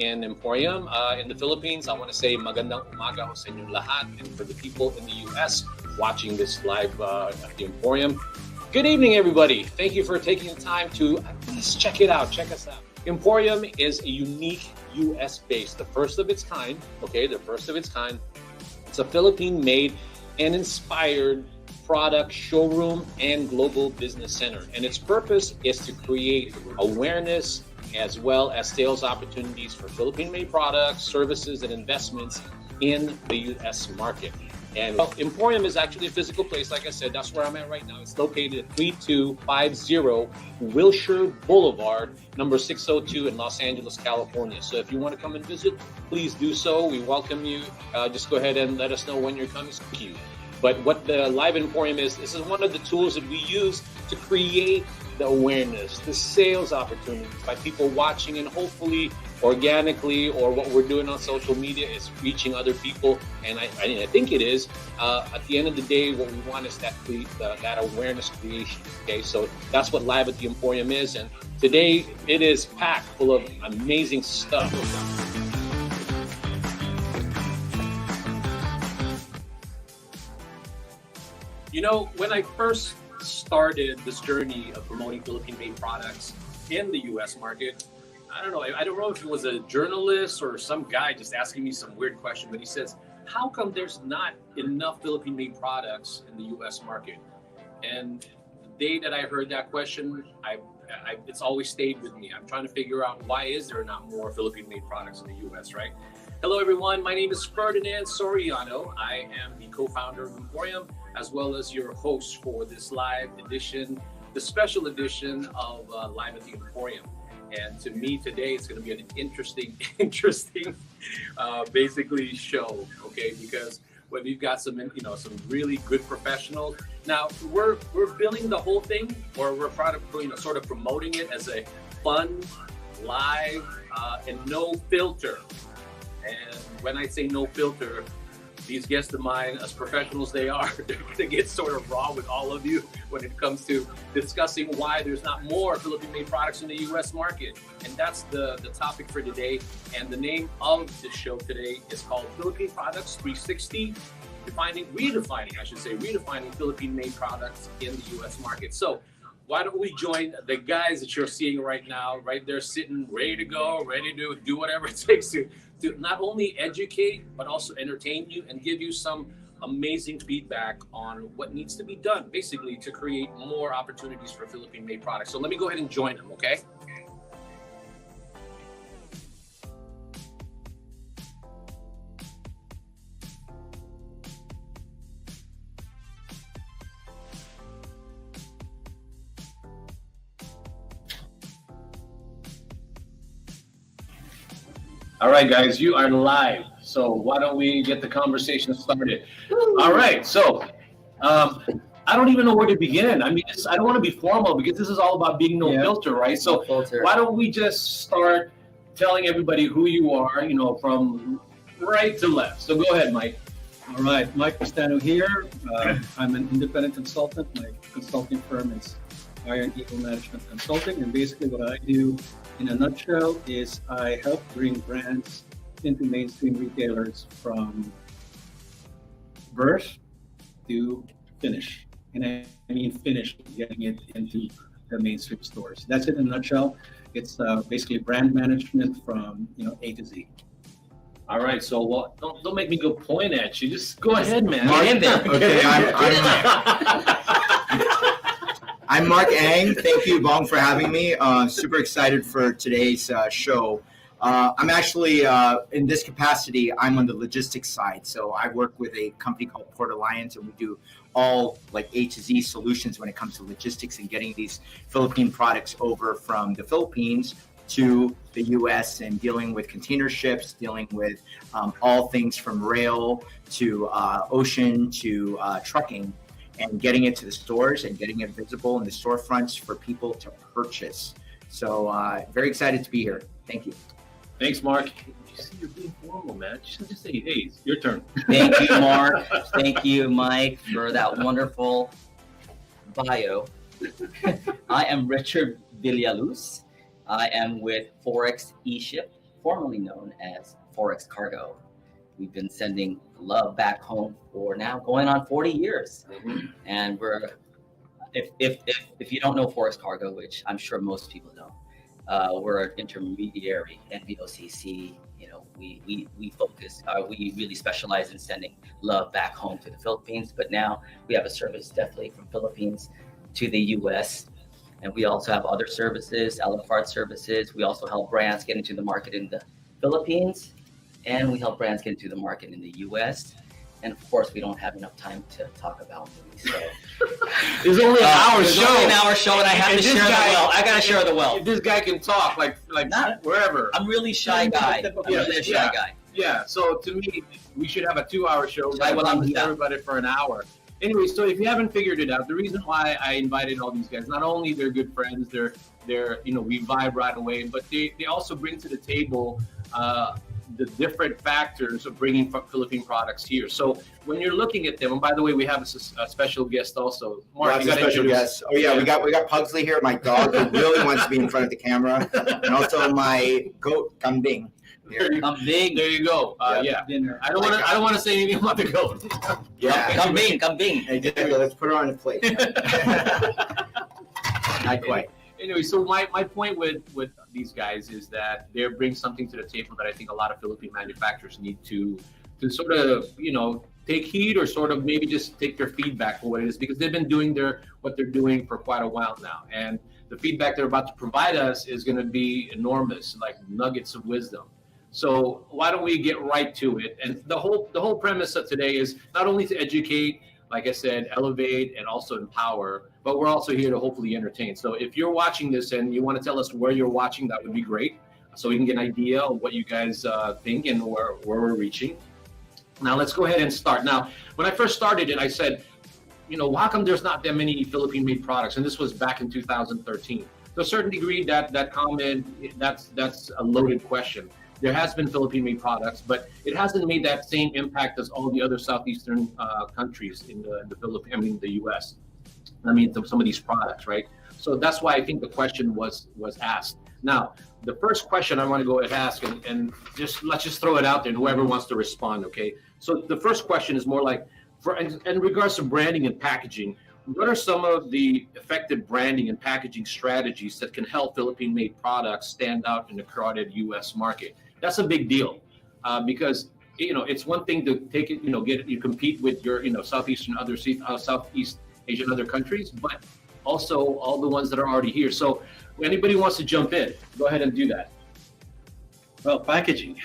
in Emporium. In the Philippines, I want to say magandang umaga ho sa inyong lahat. And for the people in the US watching this live at the Emporium, good evening, everybody. Thank you for taking the time to at least check it out. Check us out. Emporium is a unique US-based, the first of its kind. Okay, the first of its kind. It's a Philippine-made and inspired product showroom and global business center. And its purpose is to create awareness as well as sales opportunities for Philippine-made products, services, and investments in the US market. And Emporium is actually a physical place. Like I said, that's where I'm at right now. It's located at 3250 Wilshire Boulevard, number 602 in Los Angeles, California. So if you want to come and visit, please do so. We welcome you. Just go ahead and let us know when you're coming. Thank you. But what the Live Emporium is, this is one of the tools that we use to create the awareness, the sales opportunities by people watching, and hopefully organically, or what we're doing on social media is reaching other people. And I think it is. At the end of the day, what we want is that awareness creation. Okay, so that's what Live at the Emporium is. And today it is packed full of amazing stuff. You know, when I first started this journey of promoting Philippine-made products in the U.S. market, I don't know if it was a journalist or some guy just asking me some weird question, but he says, how come there's not enough Philippine-made products in the U.S. market? And the day that I heard that question, it's always stayed with me. I'm trying to figure out, why is there not more Philippine-made products in the U.S., right? Hello, everyone. My name is Ferdinand Soriano. I am the co-founder of Emporium, as well as your host for this live edition, the special edition of Live at the Emporium. And to me today, it's going to be an interesting, basically show, okay? Because we've got some really good professionals. Now we're billing the whole thing, or we're sort of promoting it as a fun, live, and no filter. And when I say no filter, these guests of mine, as professionals they are, they're going to get sort of raw with all of you when it comes to discussing why there's not more Philippine-made products in the U.S. market. And that's the topic for today. And the name of the show today is called Philippine Products 360, redefining Philippine-made products in the U.S. market. So why don't we join the guys that you're seeing right now, right there sitting, ready to go, ready to do whatever it takes to not only educate, but also entertain you and give you some amazing feedback on what needs to be done, basically, to create more opportunities for Philippine-made products. So let me go ahead and join them, okay? All right, guys, you are live. So why don't we get the conversation started? All right, so I don't even know where to begin. I mean, I don't want to be formal because this is all about being no filter, right? So why don't we just start telling everybody who you are, from right to left. So go ahead, Mike. All right, Mike Pestano here. I'm an independent consultant. My consulting firm is Iron Eagle Management Consulting, and basically what I do in a nutshell is I help bring brands into mainstream retailers from birth to finish. And I mean finish, getting it into the mainstream stores. That's it in a nutshell. It's basically brand management from A to Z. All right, so don't make me go point at you. Just go ahead, man. Okay, I'm Marc Ang. Thank you, Bong, for having me. Super excited for today's show. I'm actually, in this capacity, I'm on the logistics side. So I work with a company called Port Alliance, and we do all like A to Z solutions when it comes to logistics and getting these Philippine products over from the Philippines to the U.S. and dealing with container ships, dealing with all things from rail to ocean to trucking, and getting it to the stores and getting it visible in the storefronts for people to purchase. So very excited to be here. Thank you. Thanks, Mark. You see, you're being formal, man. Just say, hey, it's your turn. Thank you, Mark. Thank you, Mike, for that wonderful bio. I am Richard Villaluz. I am with Forex eShip. formerly known as Forex Cargo. We've been sending love back home for now going on 40 years. And we're, if you don't know Forex Cargo, which I'm sure most people don't, we're an intermediary, NVOCC. You know, we focus, we really specialize in sending love back home to the Philippines, but now we have a service definitely from Philippines to the US. And we also have other services, a la carte services. We also help brands get into the market in the Philippines, and we help brands get into the market in the US. And of course, we don't have enough time to talk about movies. So There's only an hour there's show. only an hour show, and I have And to this share guy- the wealth. I gotta share the wealth. This guy can talk like Not- wherever. I'm really shy guy. I'm really a shy guy. Yeah, so to me, we should have a 2-hour show. Right, well, I'm- yeah. Everybody for an hour. Anyway, so if you haven't figured it out, the reason why I invited all these guys, not only they're good friends, they're you know, we vibe right away, but they also bring to the table the different factors of bringing Philippine products here. So when you're looking at them, and by the way, we have a special guest also. Mark, Lots you of got to special introduce. guests. Oh yeah, we got Pugsley here, my dog who really wants to be in front of the camera, and also my goat Kambing. I'm big. There you go. Yeah. Dinner. I don't want to say anything about the goat. Yeah. Come bing. Hey, Gabriel, let's put her on the plate. Not quite. Anyway, so my point with these guys is that they bring something to the table that I think a lot of Philippine manufacturers need to sort of, you know, take heed or sort of maybe just take their feedback for what it is, because they've been doing what they're doing for quite a while now. And the feedback they're about to provide us is going to be enormous, like nuggets of wisdom. So why don't we get right to it? And the whole premise of today is not only to educate, like I said, elevate and also empower, but we're also here to hopefully entertain. So if you're watching this and you want to tell us where you're watching, that would be great, so we can get an idea of what you guys think and where we're reaching. Now let's go ahead and start. Now, when I first started it, I said, you know, how come there's not that many Philippine-made products? And this was back in 2013. To a certain degree, that comment, that's a loaded question. There has been Philippine-made products, but it hasn't made that same impact as all the other southeastern countries in the Philippines. I mean, the U.S. I mean, some of these products, right? So that's why I think the question was asked. Now, the first question I want to go ahead and ask, and let's just throw it out there, and whoever wants to respond, okay? So the first question is more like, in regards to branding and packaging, what are some of the effective branding and packaging strategies that can help Philippine-made products stand out in the crowded U.S. market? That's a big deal, because, you know, it's one thing to take it, you know, you compete with your, you know, Southeast Asian other countries, but also all the ones that are already here. So anybody wants to jump in, go ahead and do that. Well, packaging.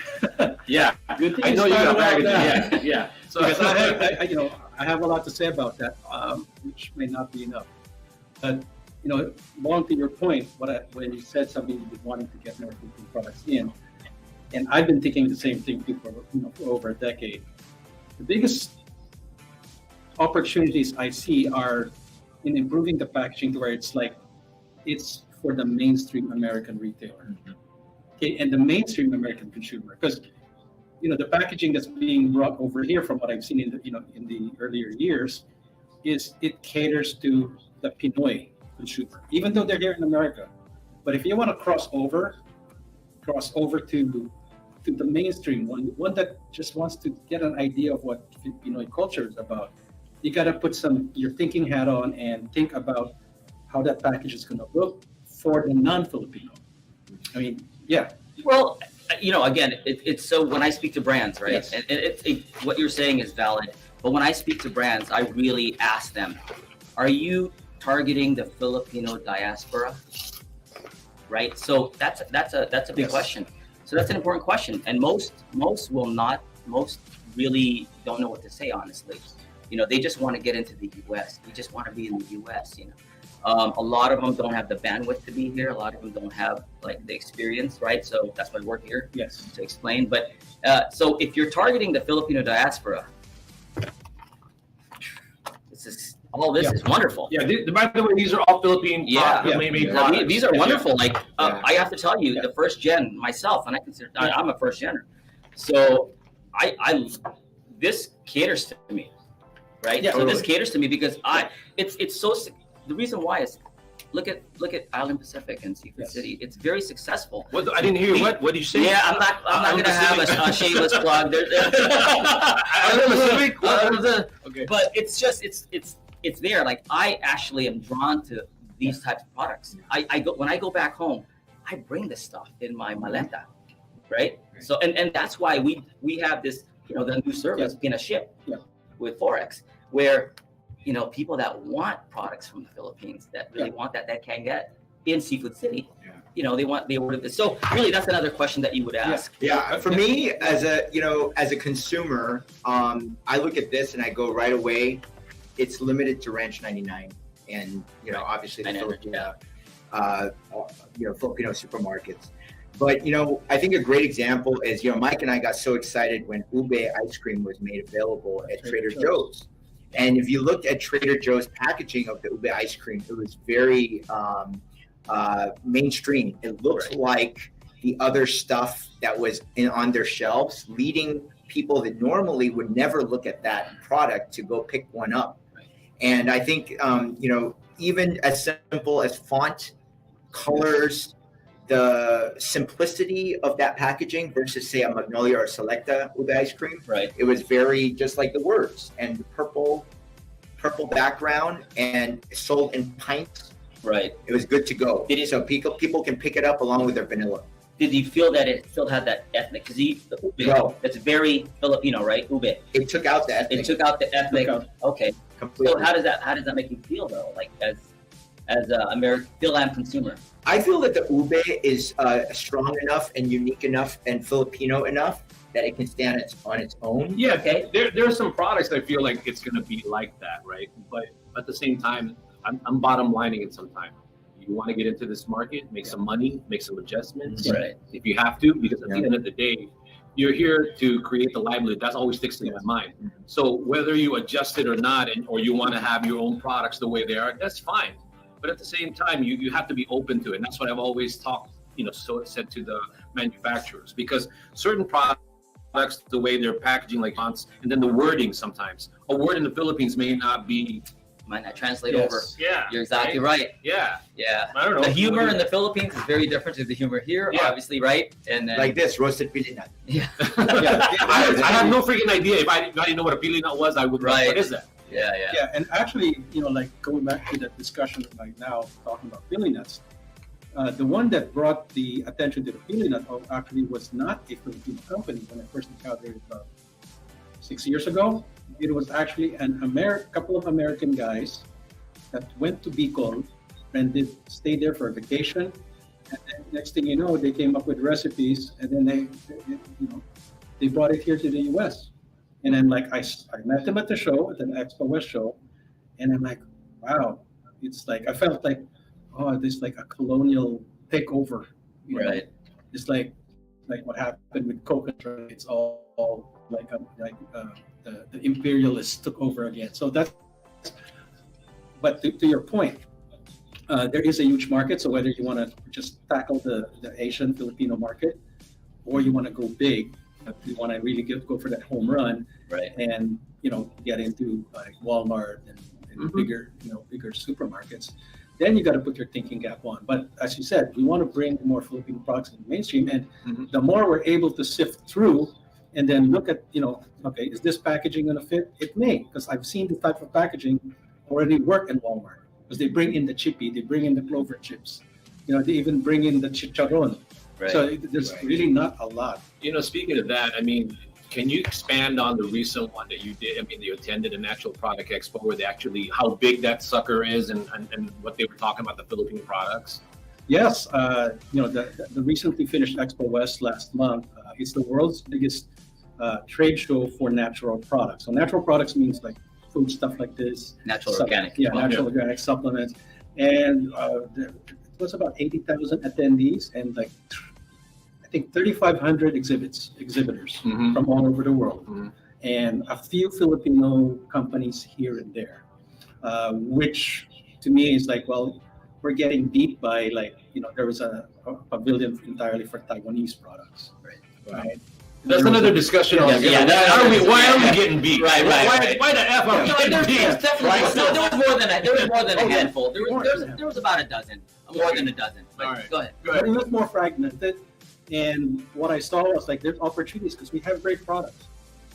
Yeah, Good thing I know you got started packaging. out Yeah. So Because I have a lot to say about that, which may not be enough. But, you know, along to your point, when you said something you wanting to get more Philippine products in, and I've been thinking the same thing too for over a decade. The biggest opportunities I see are in improving the packaging to where it's for the mainstream American retailer, okay, and the mainstream American consumer, because, you know, the packaging that's being brought over here, from what I've seen in the earlier years, is it caters to the Pinoy consumer, even though they're here in America. But if you want to cross over to the mainstream one that just wants to get an idea of what Pinoy culture is about, you got to put your thinking hat on and think about how that package is going to look for the non-Filipino. I mean, yeah. Well, you know, again, it's so when I speak to brands, right? Yes. And what you're saying is valid. But when I speak to brands, I really ask them, are you targeting the Filipino diaspora? Right? So that's a big Yes. question. So that's an important question. And most really don't know what to say, honestly. You know, they just want to get into the US. They just want to be in the US, you know. A lot of them don't have the bandwidth to be here. A lot of them don't have like the experience, right? So that's why we're here Yes. to explain. But so if you're targeting the Filipino diaspora, all this is wonderful. Yeah, by the way, these are all Philippine made products. These are wonderful. Like Yeah. I have to tell you, the first gen myself, and I consider I'm a first gener, so I this caters to me, right? Yeah, so this totally. caters to me because it's so. The reason why is look at Island Pacific and Seafood City. It's very successful. What? I didn't hear what did you say? Yeah, I'm not gonna have a shameless plug. Island Pacific. Okay. But it's just it's there. Like I actually am drawn to these types of products. I go when I go back home, I bring this stuff in my maleta, right? So and that's why we have this, the new service being a ship with Forex, where people that want products from the Philippines that really want that can get in Seafood City. They order this. So really, that's another question that you would ask. Yeah, for me as a consumer, I look at this and I go right away. It's limited to Ranch 99, and obviously the Filipino supermarkets. But I think a great example is Mike and I got so excited when ube ice cream was made available at Trader Joe's. And if you looked at Trader Joe's packaging of the ube ice cream, it was very mainstream. It looked like the other stuff that was on their shelves, leading people that normally would never look at that product to go pick one up. And I think even as simple as font, colors, the simplicity of that packaging versus say a Magnolia or Selecta ube ice cream. Right. It was very just like the words and the purple background and sold in pints. Right. It was good to go. So people can pick it up along with their vanilla. Did you feel that it still had that ethnic? Because the ube, that's very Filipino, right? Ube. It took out the ethnic. It took out the ethnic. Okay. Completely. So how does that make you feel though? Like as an American Phil-Am consumer? I feel that the ube is strong enough and unique enough and Filipino enough that it can stand on its own. Yeah, okay. There are some products I feel like it's going to be like that, right? But at the same time, I'm bottom lining it sometimes. You want to get into this market, make some money, make some adjustments. Right. If you have to, because at the end of the day, you're here to create the livelihood. That's always sticks in my mind. So whether you adjust it or not, or you want to have your own products the way they are, that's fine. But at the same time, you have to be open to it. And that's what I've always said to the manufacturers, because certain products, the way they're packaging, like fonts, and then the wording sometimes. A word in the Philippines might not translate over. Yeah. You're exactly right. Yeah. Yeah. I don't know. The humor in the Philippines is very different to the humor here, obviously, right? And then, like this, roasted pilinat. Yeah. I have no freaking idea. If I didn't know what a pilinat was, I would. Right. What is that? Yeah, and actually, like going back to that discussion right now, talking about pilinats, the one that brought the attention to the pilinat actually was not a Filipino company when I first encountered it about 6 years ago. It was actually a couple of American guys that went to Bicol and stayed there for a vacation. And then next thing you know, they came up with recipes, and then they brought it here to the U.S. And then I met them at the show, at the Expo West show, and I'm like, wow, it's like I felt like, this like a colonial takeover, right? It's like what happened with coconut. It's all the imperialists took over again. So that's. But to your point, there is a huge market. So whether you want to just tackle the Asian Filipino market, or you want to go big. You want to really go for that home run, right? And get into like Walmart and bigger supermarkets. Then you got to put your thinking cap on. But as you said, we want to bring more Filipino products in the mainstream, and the more we're able to sift through, and then look at okay, is this packaging going to fit? It may, because I've seen the type of packaging already work in Walmart, because they bring in the chippy, they bring in the clover chips, they even bring in the chicharron. Right. So there's really not a lot. Speaking of that, I mean, can you expand on the recent one that you did? I mean, you attended a Natural Product Expo where they actually, how big that sucker is and what they were talking about the Philippine products? Yes. The recently finished Expo West last month, it's the world's biggest trade show for natural products. So natural products means like food stuff like this. Organic. Yeah, natural organic supplements. And it was about 80,000 attendees and I think 3,500 exhibitors from all over the world, and a few Filipino companies here and there, which to me is we're getting beat by there was a pavilion entirely for Taiwanese products, right? That's another discussion. Yeah, altogether. yeah, Why are we getting beat? Right. Why the F are we Like, getting beat? there's definitely no, there was more than a handful. More. There was about a dozen, more than a dozen. But All right. go ahead. But it was more fragmented. And what I saw was like there's opportunities because we have great products.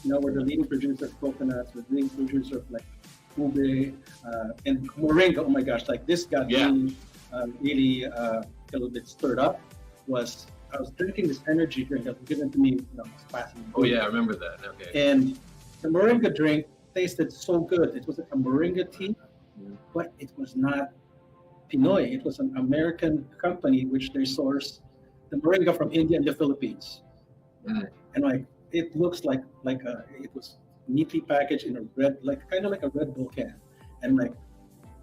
You know, we're the leading producer of coconuts, we're the leading producer of like ube and moringa. Oh my gosh, like this got me really a little bit stirred up. I was drinking this energy drink that was given to me when I was fasting. Oh yeah, I remember that. Okay. And the moringa drink tasted so good. It was a moringa tea, but it was not Pinoy. It was an American company which they source the moringa from India and the Philippines. Mm. And like it looks like it was neatly packaged in a red, like kind of like a Red Bull can. And like,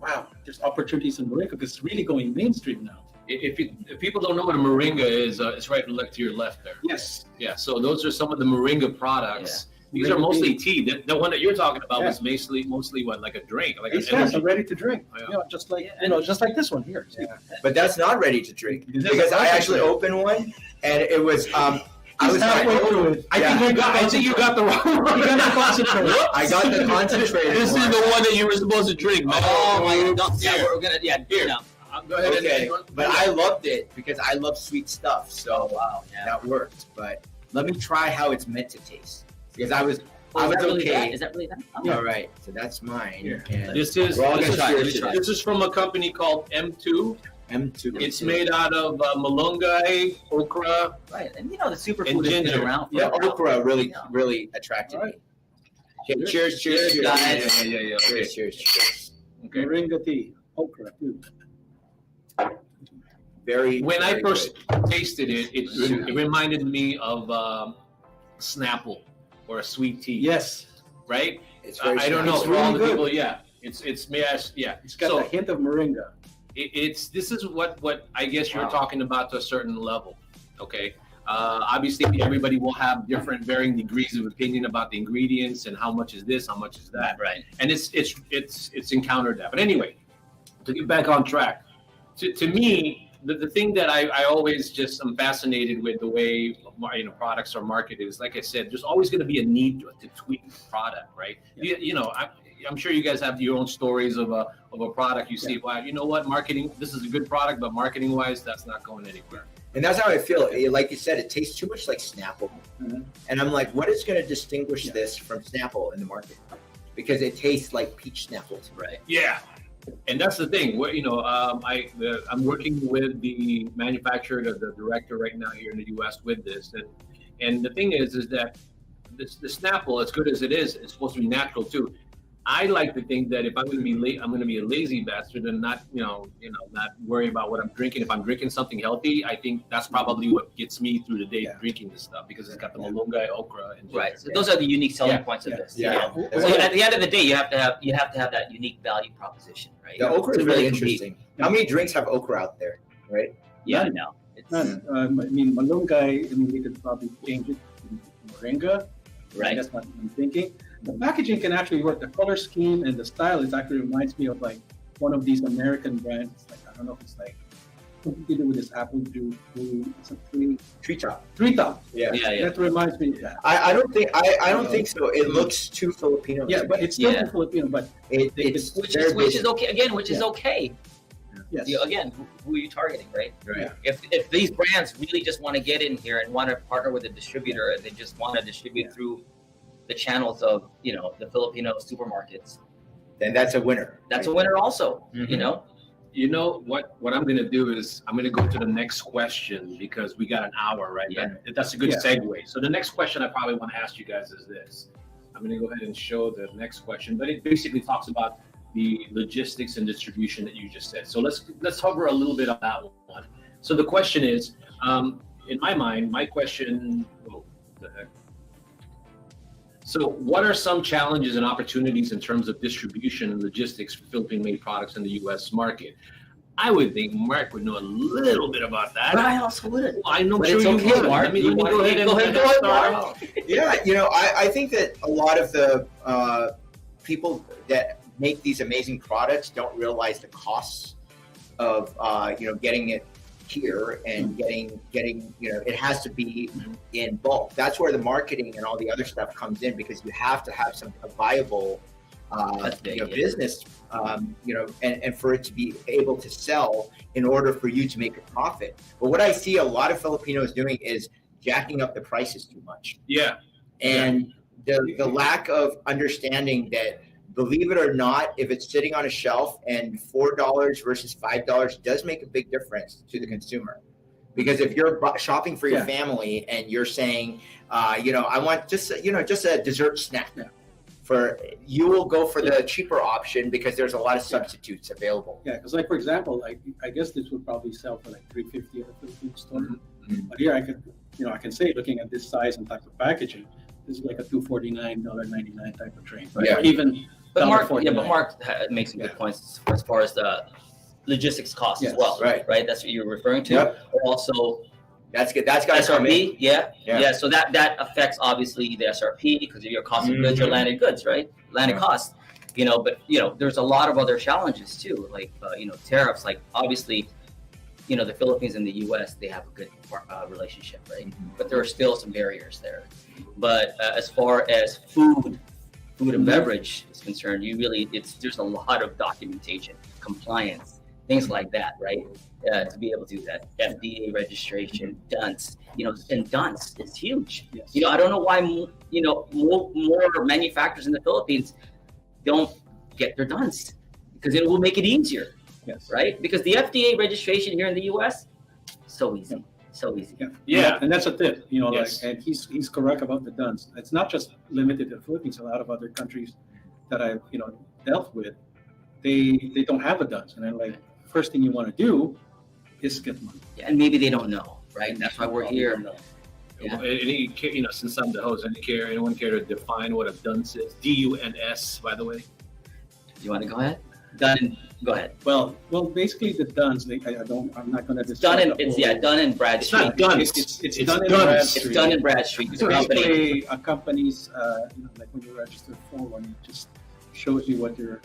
wow, there's opportunities in moringa because it's really going mainstream now. If people don't know what a moringa is, it's right to your left there. Yes. Yeah. So those are some of the moringa products. These are mostly tea. The one that you're talking about was mostly what, like a drink, like an energy. Ready to drink. Oh, yeah. You know, just like just like this one here. Yeah. But that's not ready to drink This is because I a actually drink. opened one and it was I was halfway through it. I think you got the wrong one. You got the concentrate. I got the concentrated This is one. the one that you were supposed to drink, man. Oh my God! Yeah, Here. we're gonna Here. no. Go ahead. Okay, but I loved it because I love sweet stuff, so Wow, yeah. that worked. But let me try how it's meant to taste because I was Is that really okay. that? Is that really that? Oh. All right, so that's mine. Here. And This is We're all gonna try it. this is from a company called M2. M2. It's made out of malunggay, okra. Right, and you know the superfood And has been ginger. around for Yeah, a while. okra really, Yeah. really attracted me. Right. Okay, cheers, cheers, cheers. guys. Yeah. Okay. Cheers, cheers, cheers. Okay. Moringa tea, okra too. Very. When I very first good. tasted it, it reminded me of Snapple or a sweet tea. Yes, right? I don't know It's for all the really people. good. Yeah, it's yeah. it's got So a hint of moringa. this is what I guess you're Wow. talking about to a certain level. Okay. Obviously, everybody will have different varying degrees of opinion about the ingredients and how much is this, how much is that, Right. and it's encountered that. But anyway, to get back on track, to me, the thing that I always just am fascinated with the way products are marketed is, like I said, there's always going to be a need to tweak the product, right? I'm sure you guys have your own stories of a product. You see, wow, you know what, marketing, this is a good product, but marketing wise, that's not going anywhere. And that's how I feel. Like you said, it tastes too much like Snapple. Mhm. And I'm like, what is going to distinguish this from Snapple in the market? Because it tastes like peach Snapple. Right. Yeah, and that's the thing. I'm working with the manufacturer, the director right now here in the U.S. with this, and the thing is that the Snapple, as good as it is, it's supposed to be natural too. I like to think that if I'm going to be late, I'm going to be a lazy bastard and not worry about what I'm drinking. If I'm drinking something healthy, I think that's probably what gets me through the day drinking this stuff because it's got the malunggay, okra, and ginger. Right. So those are the unique selling points of this. Yeah. So at the end of the day, you have to have that unique value proposition, right? The okra To is really compete. interesting. How many drinks have okra out there, right? Yeah, None. no. It's None. I mean, malunggay. I mean, we could probably change it to moringa. right. That's what I'm thinking. The packaging can actually work. The color scheme and the style actually reminds me of like one of these American brands. It's like, I don't know if it's like something to do with this apple juice. It's a Treetop. treetop. Yeah. Yeah. That reminds me of that. I don't think so. It looks too Filipino. Yeah, but it's still Yeah. Filipino. But it's Which very is basic. okay. Again, which is okay. yes, Again, who are you targeting, right? Right. If these brands really just want to get in here and want to partner with a distributor and they just want to distribute through the channels of the Filipino supermarkets, Then that's a winner. that's a winner also. Mhm. You know. You know what I'm going to do is I'm going to go to the next question because we got an hour, right? Yeah. That's a good Yeah. segue. So the next question I probably want to ask you guys is this. I'm going to go ahead and show the next question, but it basically talks about the logistics and distribution that you just said. So let's hover a little bit on that one. So the question is, in my mind, my question, whoa, the heck? So what are some challenges and opportunities in terms of distribution and logistics for Philippine-made products in the U.S. market? I would think Mark would know a little bit about that. But I also wouldn't. I'm not But sure it's you okay, would. Mark. Let me You go want- ahead and go ahead, start Mark. out. Yeah, I think that a lot of the people that make these amazing products don't realize the costs of getting it here and getting it has to be in bulk. That's where the marketing and all the other stuff comes in, because you have to have a viable business, and for it to be able to sell in order for you to make a profit. But what I see a lot of Filipinos doing is jacking up the prices too much. Yeah. And the lack of understanding that, believe it or not, if it's sitting on a shelf and $4 versus $5 does make a big difference to the consumer. Because if you're shopping for your family and you're saying, I want just a dessert snack, you will go for the cheaper option because there's a lot of substitutes available. Yeah, because for example, I guess this would probably sell for $3.50 at a Philippine store. But here I can say, looking at this size and type of packaging, this is like a $2.49, $1.99 type of tray. Right? Yeah. Or even But Marc $1.49. makes some good points as far as the logistics costs as well. Right. That's what you're referring to. Yep. Also, That's good. That's got to come in. SRP. Yeah. So that affects obviously the SRP because of your cost of goods or landed goods, right? Landed costs. But there's a lot of other challenges too, like tariffs. Like obviously, the Philippines and the U.S. they have a good relationship, right? But there are still some barriers there. But as far as food and beverage is concerned, there's a lot of documentation, compliance, things like that, right? To be able to do that, FDA registration, DUNS, and DUNS is huge. Yes. I don't know why, more manufacturers in the Philippines don't get their DUNS, because it will make it easier, right? Because the FDA registration here in the U.S. so easy. So easy. Yeah, and that's a tip, and he's correct about the DUNS. It's not just limited to the Philippines. A lot of other countries that I've dealt with, they don't have a DUNS, and then first thing you want to do is get money. Yeah, and maybe they don't know, right? That's why we're here. Yeah. Since I'm the host, anyone care to define what a DUNS is? DUNS, by the way. You want to go ahead? Go ahead. Well, basically the DUNS. I'm not going to describe. Dun and Bradstreet. It's not DUNS. It's Dun and Bradstreet. It's Dun and Bradstreet. So basically, a company's like when you register for one, it just shows you what your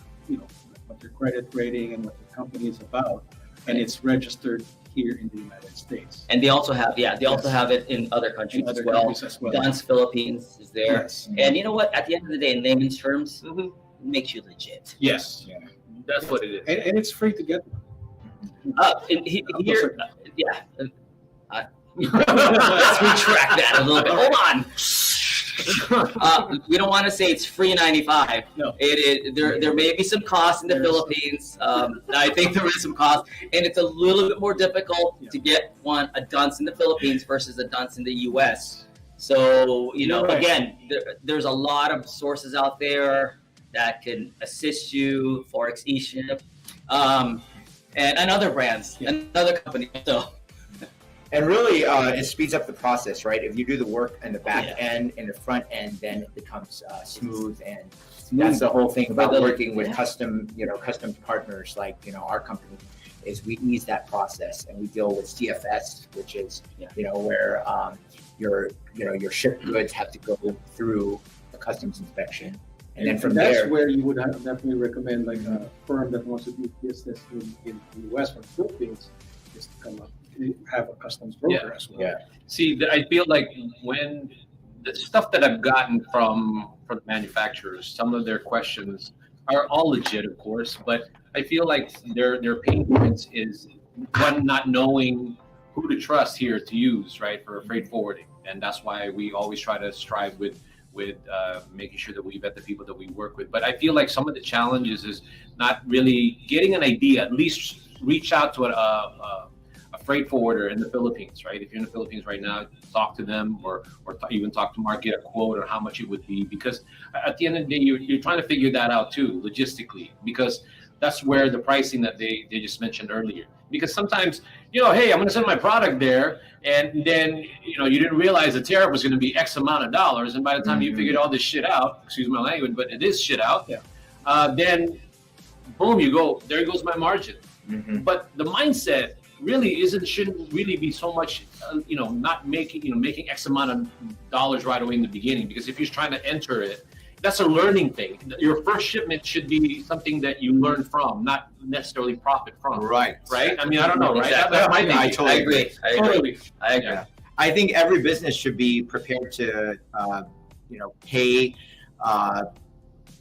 credit rating and what the company is about, and it's registered here in the United States. And they also have have it in other countries as well. DUNS Philippines is there. Yes. And you know what? At the end of the day, in layman's terms, it makes you legit. Yes. Yeah. That's what it is. And it's free to get. Here, let's retract that a little bit. Hold on. We don't want to say it's free 95. No. There may be some costs in the Philippines. I think there is some cost, and it's a little bit more difficult to get a DUNS in the Philippines versus a DUNS in the U.S. So again, there's a lot of sources out there that can assist you, Forex eShip, and other brands, another company. So. And really, it speeds up the process, right? If you do the work in the back end and the front end, then it becomes smooth. And that's the whole thing about working with custom partners like our company, is we ease that process, and we deal with CFS, which is where your shipped goods have to go through a customs inspection. And then from that's there, where you would definitely recommend a firm that wants to do business in the U.S. or the Philippines is to come up, have a customs broker as well. Yeah. See, I feel like when the stuff that I've gotten from the manufacturers, some of their questions are all legit, of course, but I feel like their pain points is one, not knowing who to trust here to use, right, for freight forwarding, and that's why we always try to strive with making sure that we vet the people that we work with. But I feel like some of the challenges is not really getting an idea. At least reach out to a freight forwarder in the Philippines, right? If you're in the Philippines right now, talk to them or even talk to Marc, get a quote on how much it would be. Because at the end of the day, you're trying to figure that out too, logistically, because that's where the pricing that they just mentioned earlier. Because sometimes, hey, I'm going to send my product there, and then, you didn't realize the tariff was going to be X amount of dollars. And by the time you figured all this shit out, excuse my language, but it is shit out, then boom, there goes my margin. But the mindset really shouldn't really be so much, not making X amount of dollars right away in the beginning. Because if you're trying to enter it, that's a learning thing. Your first shipment should be something that you learn from, not necessarily profit from. Right. Right? I mean, I don't know, right? Exactly. That's my thinking. I totally agree. Totally. I agree. Yeah. I think every business should be prepared to, pay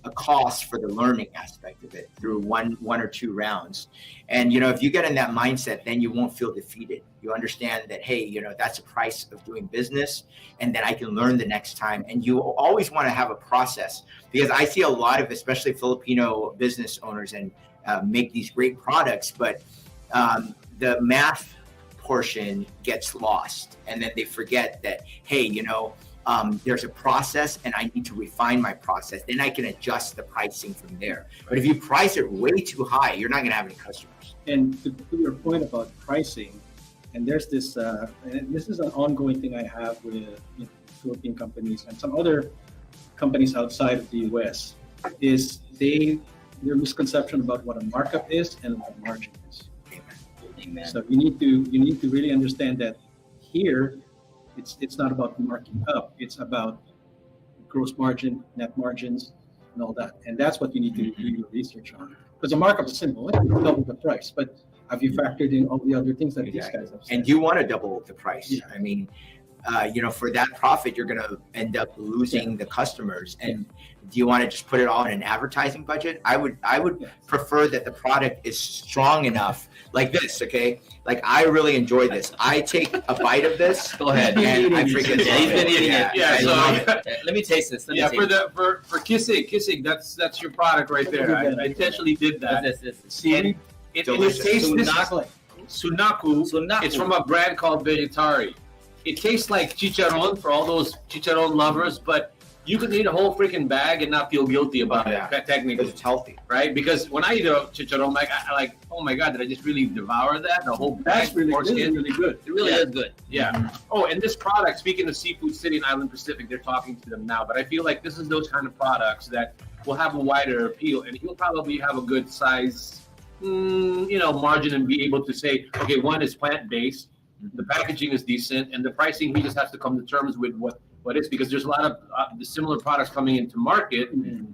a cost for the learning aspect of it through one or two rounds. And, if you get in that mindset, then you won't feel defeated. You understand that, hey, that's a price of doing business, and then I can learn the next time. And you always want to have a process, because I see a lot of, especially Filipino business owners, and make these great products, but the math portion gets lost. And then they forget that, hey, there's a process, and I need to refine my process. Then I can adjust the pricing from there. But if you price it way too high, you're not going to have any customers. And to your point about pricing, and there's this, and this is an ongoing thing I have with Philippine companies and some other companies outside of the US, is their misconception about what a markup is and what a margin is. Amen. So you need to really understand that here, it's not about marking up. It's about gross margin, net margins, and all that. And that's what you need to do your research on. Because the markup is simple, double the price. But have you factored in all the other things that these guys have said? And you want to double the price. Yeah. I mean, for that profit, you're going to end up losing the customers. And do you want to just put it all in an advertising budget? I would prefer that the product is strong enough, like this, okay? Like, I really enjoy this. I take a bite of this. Go ahead. And I freaking Yeah, he's been eating it. Yeah, so Let me taste this. for kissing, that's your product right there. I intentionally did that. See, It Delicious. tastes Sunaku. Sunaku. It's from a brand called Vegetari. It tastes like chicharron for all those chicharron lovers, but you could eat a whole freaking bag and not feel guilty about it, technically. Because it's healthy. Right? Because when I eat a chicharron, I like, oh my God, did I just really devour that? The whole bag. That's really good. Really good. It really is good. Yeah. Oh, and this product, speaking of Seafood City and Island Pacific, they're talking to them now. But I feel like this is those kind of products that will have a wider appeal, and he'll probably have a good size, margin, and be able to say, okay, one is plant-based, the packaging is decent, and the pricing, he just has to come to terms with what is, because there's a lot of the similar products coming into market,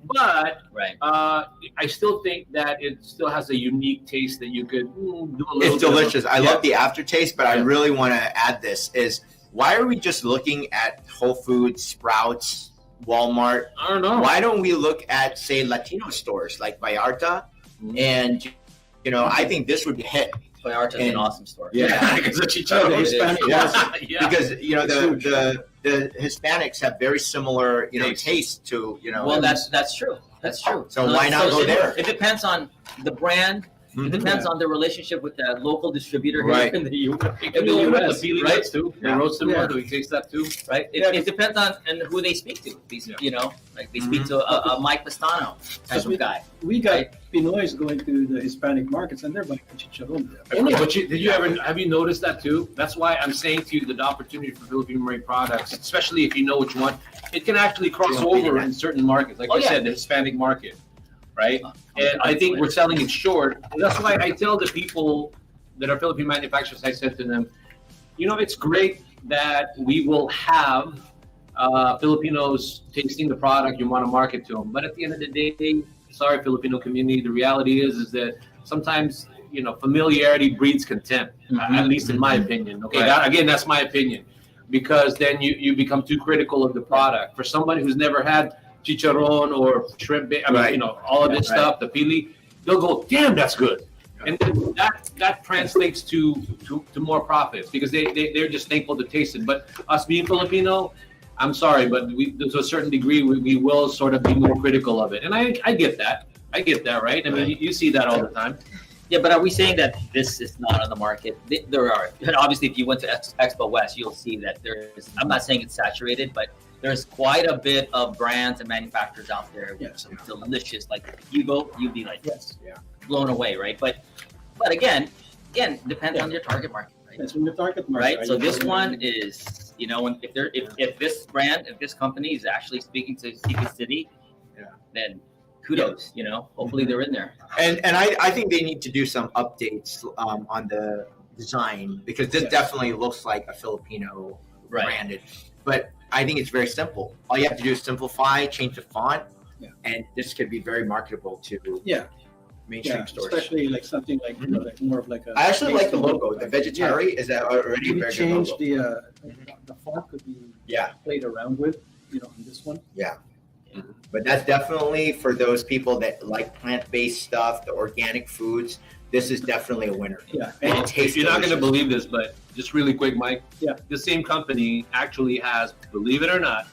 but I still think that it still has a unique taste that you could do a little. It's delicious. I love the aftertaste, but I really want to add this is, why are we just looking at Whole Foods, Sprouts, Walmart? I don't know. Why don't we look at, say, Latino stores like Vallarta? And, I think this would be a hit. Vallarta's an awesome store. Yeah. Because of chicharron. Because, the Hispanics have very similar, taste to, Well, that's true. That's true. So why not go there? It depends on the brand. It depends on the relationship with the local distributor here in the U.S. The right? Too. They roast them. Do we taste that too? Right. It depends on who they speak to. These, like they speak to a Mike Pestano type of guy. We got Pinoys going to the Hispanic markets, and they're buying chicharron. But have you noticed that too? That's why I'm saying to you that the opportunity for Philippine-Made products, especially if you know which one, it can actually cross over in certain markets. Like I said, the Hispanic market. Right? And I think we're selling it short. And that's why I tell the people that are Philippine manufacturers, I said to them, it's great that we will have Filipinos tasting the product you want to market to them. But at the end of the day, sorry, Filipino community, the reality is that sometimes, familiarity breeds contempt, at least in my opinion. Okay, that's my opinion. Because then you become too critical of the product. For somebody who's never had chicharron or shrimp, all of this stuff, the pili, they'll go, damn, that's good. And then that translates to more profits, because they're just thankful to taste it. But us being Filipino, I'm sorry, but to a certain degree, we will sort of be more critical of it. And I get that. I get that, right? I mean, you see that all the time. Yeah, but are we saying that this is not on the market? There are. And obviously, if you went to Expo West, you'll see that there's, I'm not saying it's saturated, but there's quite a bit of brands and manufacturers out there with some delicious, like you'd be like, blown away, right? But again, depends on your target market, right? That's from the target market. Right. So this one is, if this company is actually speaking to Seafood City, then kudos, hopefully they're in there. And I think they need to do some updates on the design, because this definitely looks like a Filipino branded. But I think it's very simple. All you have to do is simplify, change the font, Yeah. and this could be very marketable to mainstream stores. Especially like something like, like more of like a. I actually like the logo. The vegetarian is that already a We very good changed logo. the font could be Yeah. played around with, on this one. But that's definitely for those people that like plant-based stuff, the organic foods. This is definitely a winner. Yeah. And it tastes You're not going to delicious. believe this, but just really quick, Mike. Yeah. The same company actually has, believe it or not,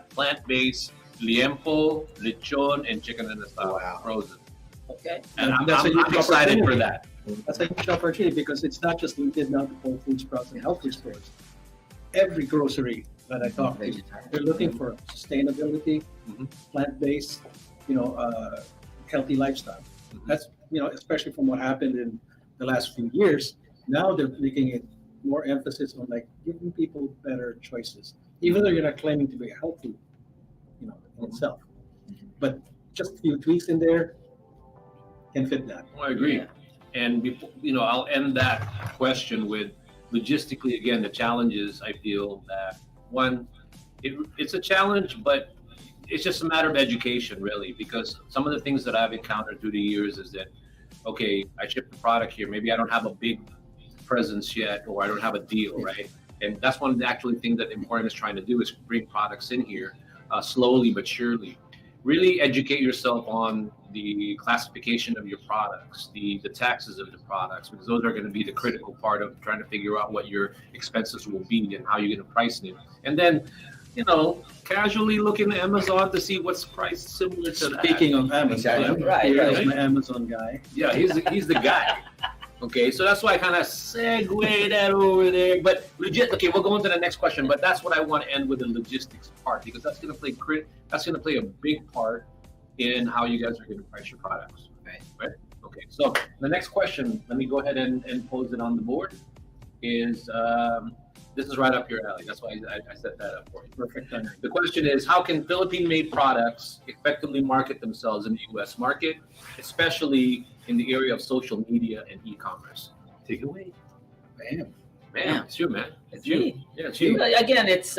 plant-based liempo, lechon, and chicken in the style Wow. frozen. Okay. And I'm That's a huge excited for opportunity. that. That's a huge opportunity because it's not just limited now to Whole Foods, Sprouts, and health food stores. Every grocery that I talk to, Vegetarian. they're looking for sustainability, Mhm. plant-based, healthy lifestyle. Mhm. That's, especially from what happened in the last few years. Now they're making it more emphasis on like giving people better choices, even though you're not claiming to be a health food, in itself. But just a few tweaks in there can fit that. I agree. Yeah. And before, I'll end that question with logistically, again, the challenges. I feel that one, it's a challenge, but it's just a matter of education, really, because some of the things that I've encountered through the years is that, okay, I ship the product here. Maybe I don't have a big presence yet, or I don't have a deal, right? And that's one of the actually things that Emporium is trying to do is bring products in here slowly but surely. Really educate yourself on the classification of your products, the taxes of the products, because those are going to be the critical part of trying to figure out what your expenses will be and how you're going to price it. And then, casually look in Amazon to see what's priced similar to that. Speaking of Amazon, Exactly. Right, here's right. my Amazon guy. Yeah, he's the guy. Okay, so that's why I kind of segue that over there. But okay, we'll go into the next question. But that's what I want to end with, the logistics part, because that's going to play a big part in how you guys are going to price your products. Right. Okay. So the next question, let me go ahead and pose it on the board. This is right up your alley. That's why I set that up for you. Perfect timing. The question is, how can Philippine-made products effectively market themselves in the U.S. market, especially in the area of social media and e-commerce? Take it away. Bam. Man, it's you, man. It's you. me. Yeah, it's you. Again, it's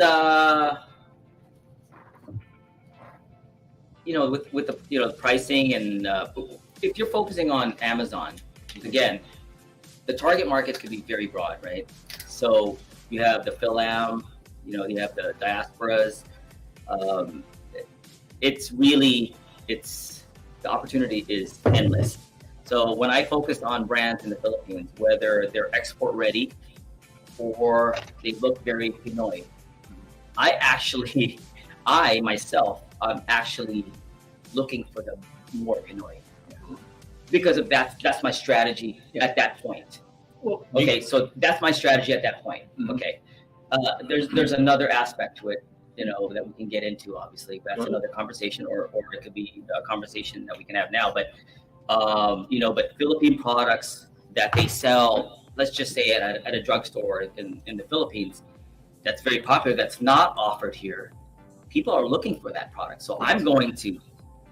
with the pricing and if you're focusing on Amazon, again, the target markets could be very broad, right? So you have the Philam, you have the diasporas. The opportunity is endless. So when I focus on brands in the Philippines, whether they're export ready or they look very Pinoy, I myself, I'm actually looking for the more Pinoy because of that's my strategy at that point. Well, Okay, so that's my strategy at that point. Mhm. Okay, there's another aspect to it, that we can get into. Obviously, that's another conversation, or it could be a conversation that we can have now. But but Philippine products that they sell, let's just say at a drugstore in the Philippines, that's very popular. That's not offered here. People are looking for that product, so I'm going to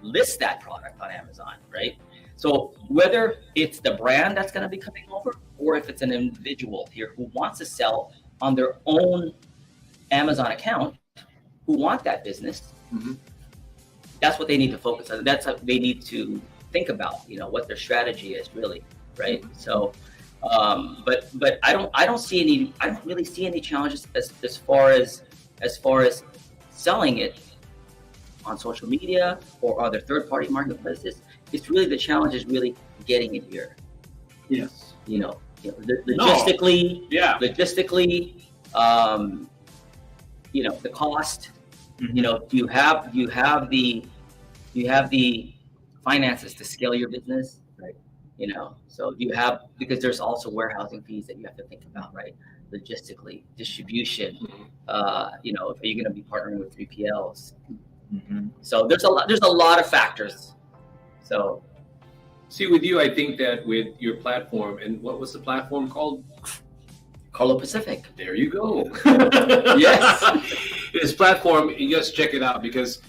list that product on Amazon, right? So whether it's the brand that's going to be coming over, or if it's an individual here who wants to sell on their own Amazon account, who want that business, Mhm. that's what they need to focus on. That's what they need to think about, what their strategy is really, right? So, but I don't really see any challenges as far as selling it on social media or other third-party marketplaces. It's really the challenge is really getting it here. Yes. Logistically, Yeah. the cost. Do you have the finances to scale your business? Right. So you have, because there's also warehousing fees that you have to think about, right? Logistically, distribution. Are you going to be partnering with 3PLs? So there's a lot of factors. So See, with you, I think that with your platform, and what was the platform called? Carlo Pacific. There you go. Yes. This platform, you just check it out, because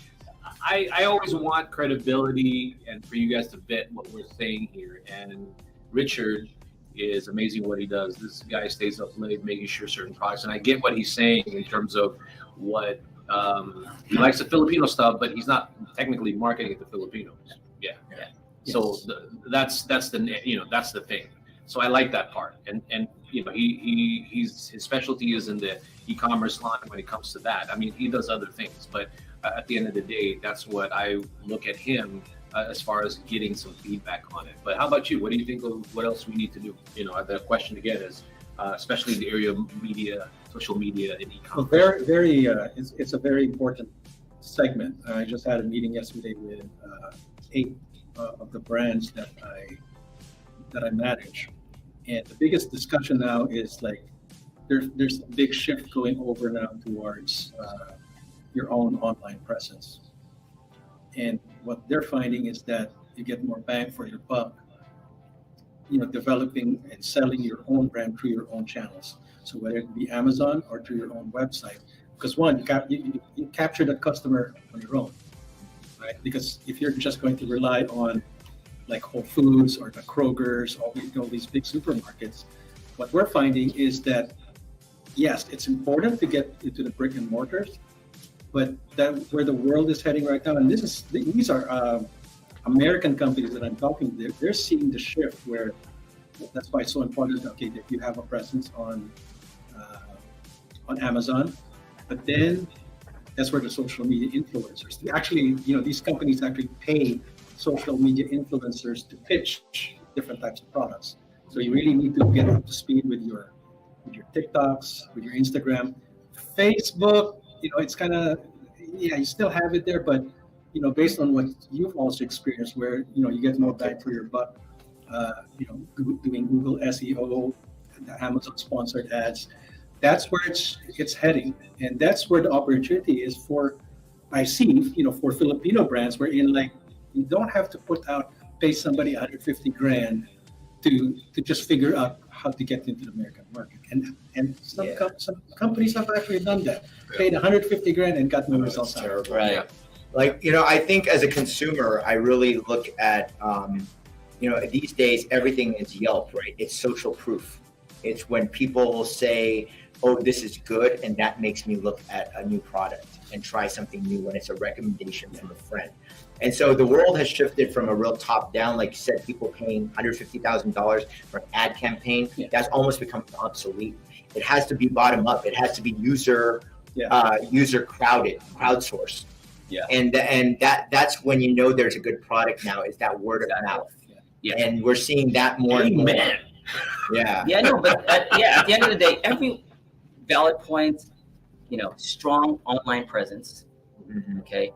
I always want credibility and for you guys to vet what we're saying here. And Richard is amazing what he does. This guy stays up late making sure certain products, and I get what he's saying in terms of what he likes the Filipino stuff, but he's not technically marketing it to Filipinos. Yeah. So that's the thing. So I like that part, and his specialty is in the e-commerce line when it comes to that. I mean, he does other things, but at the end of the day, that's what I look at him as far as getting some feedback on it. But how about you? What do you think of what else we need to do? The question again is, especially in the area of media, social media, and e-commerce. Well, it's a very important segment. I just had a meeting yesterday with 8 of the brands that I manage, and the biggest discussion now is like there's a big shift going over now towards your own online presence. And what they're finding is that you get more bang for your buck, developing and selling your own brand through your own channels. So whether it be Amazon or through your own website, because one, you capture the customer on your own, right? Because if you're just going to rely on like Whole Foods or the Kroger's, all these big supermarkets, what we're finding is that yes, it's important to get into the brick and mortars, but that where the world is heading right now, and these are American companies that I'm talking to, they're seeing the shift where that's why it's so important. Okay, that you have a presence on Amazon, but then that's where the social media influencers. Actually, these companies actually pay social media influencers to pitch different types of products. So you really need to get up to speed with your TikToks, with your Instagram, Facebook. It's kind of, you still have it there, but based on what you've also experienced, where you get more bang for your buck, doing Google SEO, Amazon sponsored ads. That's where it's heading, and that's where the opportunity is for Filipino brands, wherein like you don't have to pay somebody $150,000 to just figure out how to get into the American market, and some companies have actually done that. Paid $150,000 and got no results out of it. Right. Like, I think as a consumer, I really look at, these days, everything is Yelp, right? It's social proof. It's when people say, oh, this is good, and that makes me look at a new product and try something new when it's a recommendation from a friend. And so the world has shifted from a real top down, like you said, people paying $150,000 for an ad campaign. Yeah. That's almost become obsolete. It has to be bottom up. It has to be user crowdsourced. Yeah. And that's when there's a good product now, is that word of mouth. Yeah. And we're seeing that more and more. Yeah. Yeah, no, but at the end of the day, every valid point, strong online presence. Mm-hmm. Okay.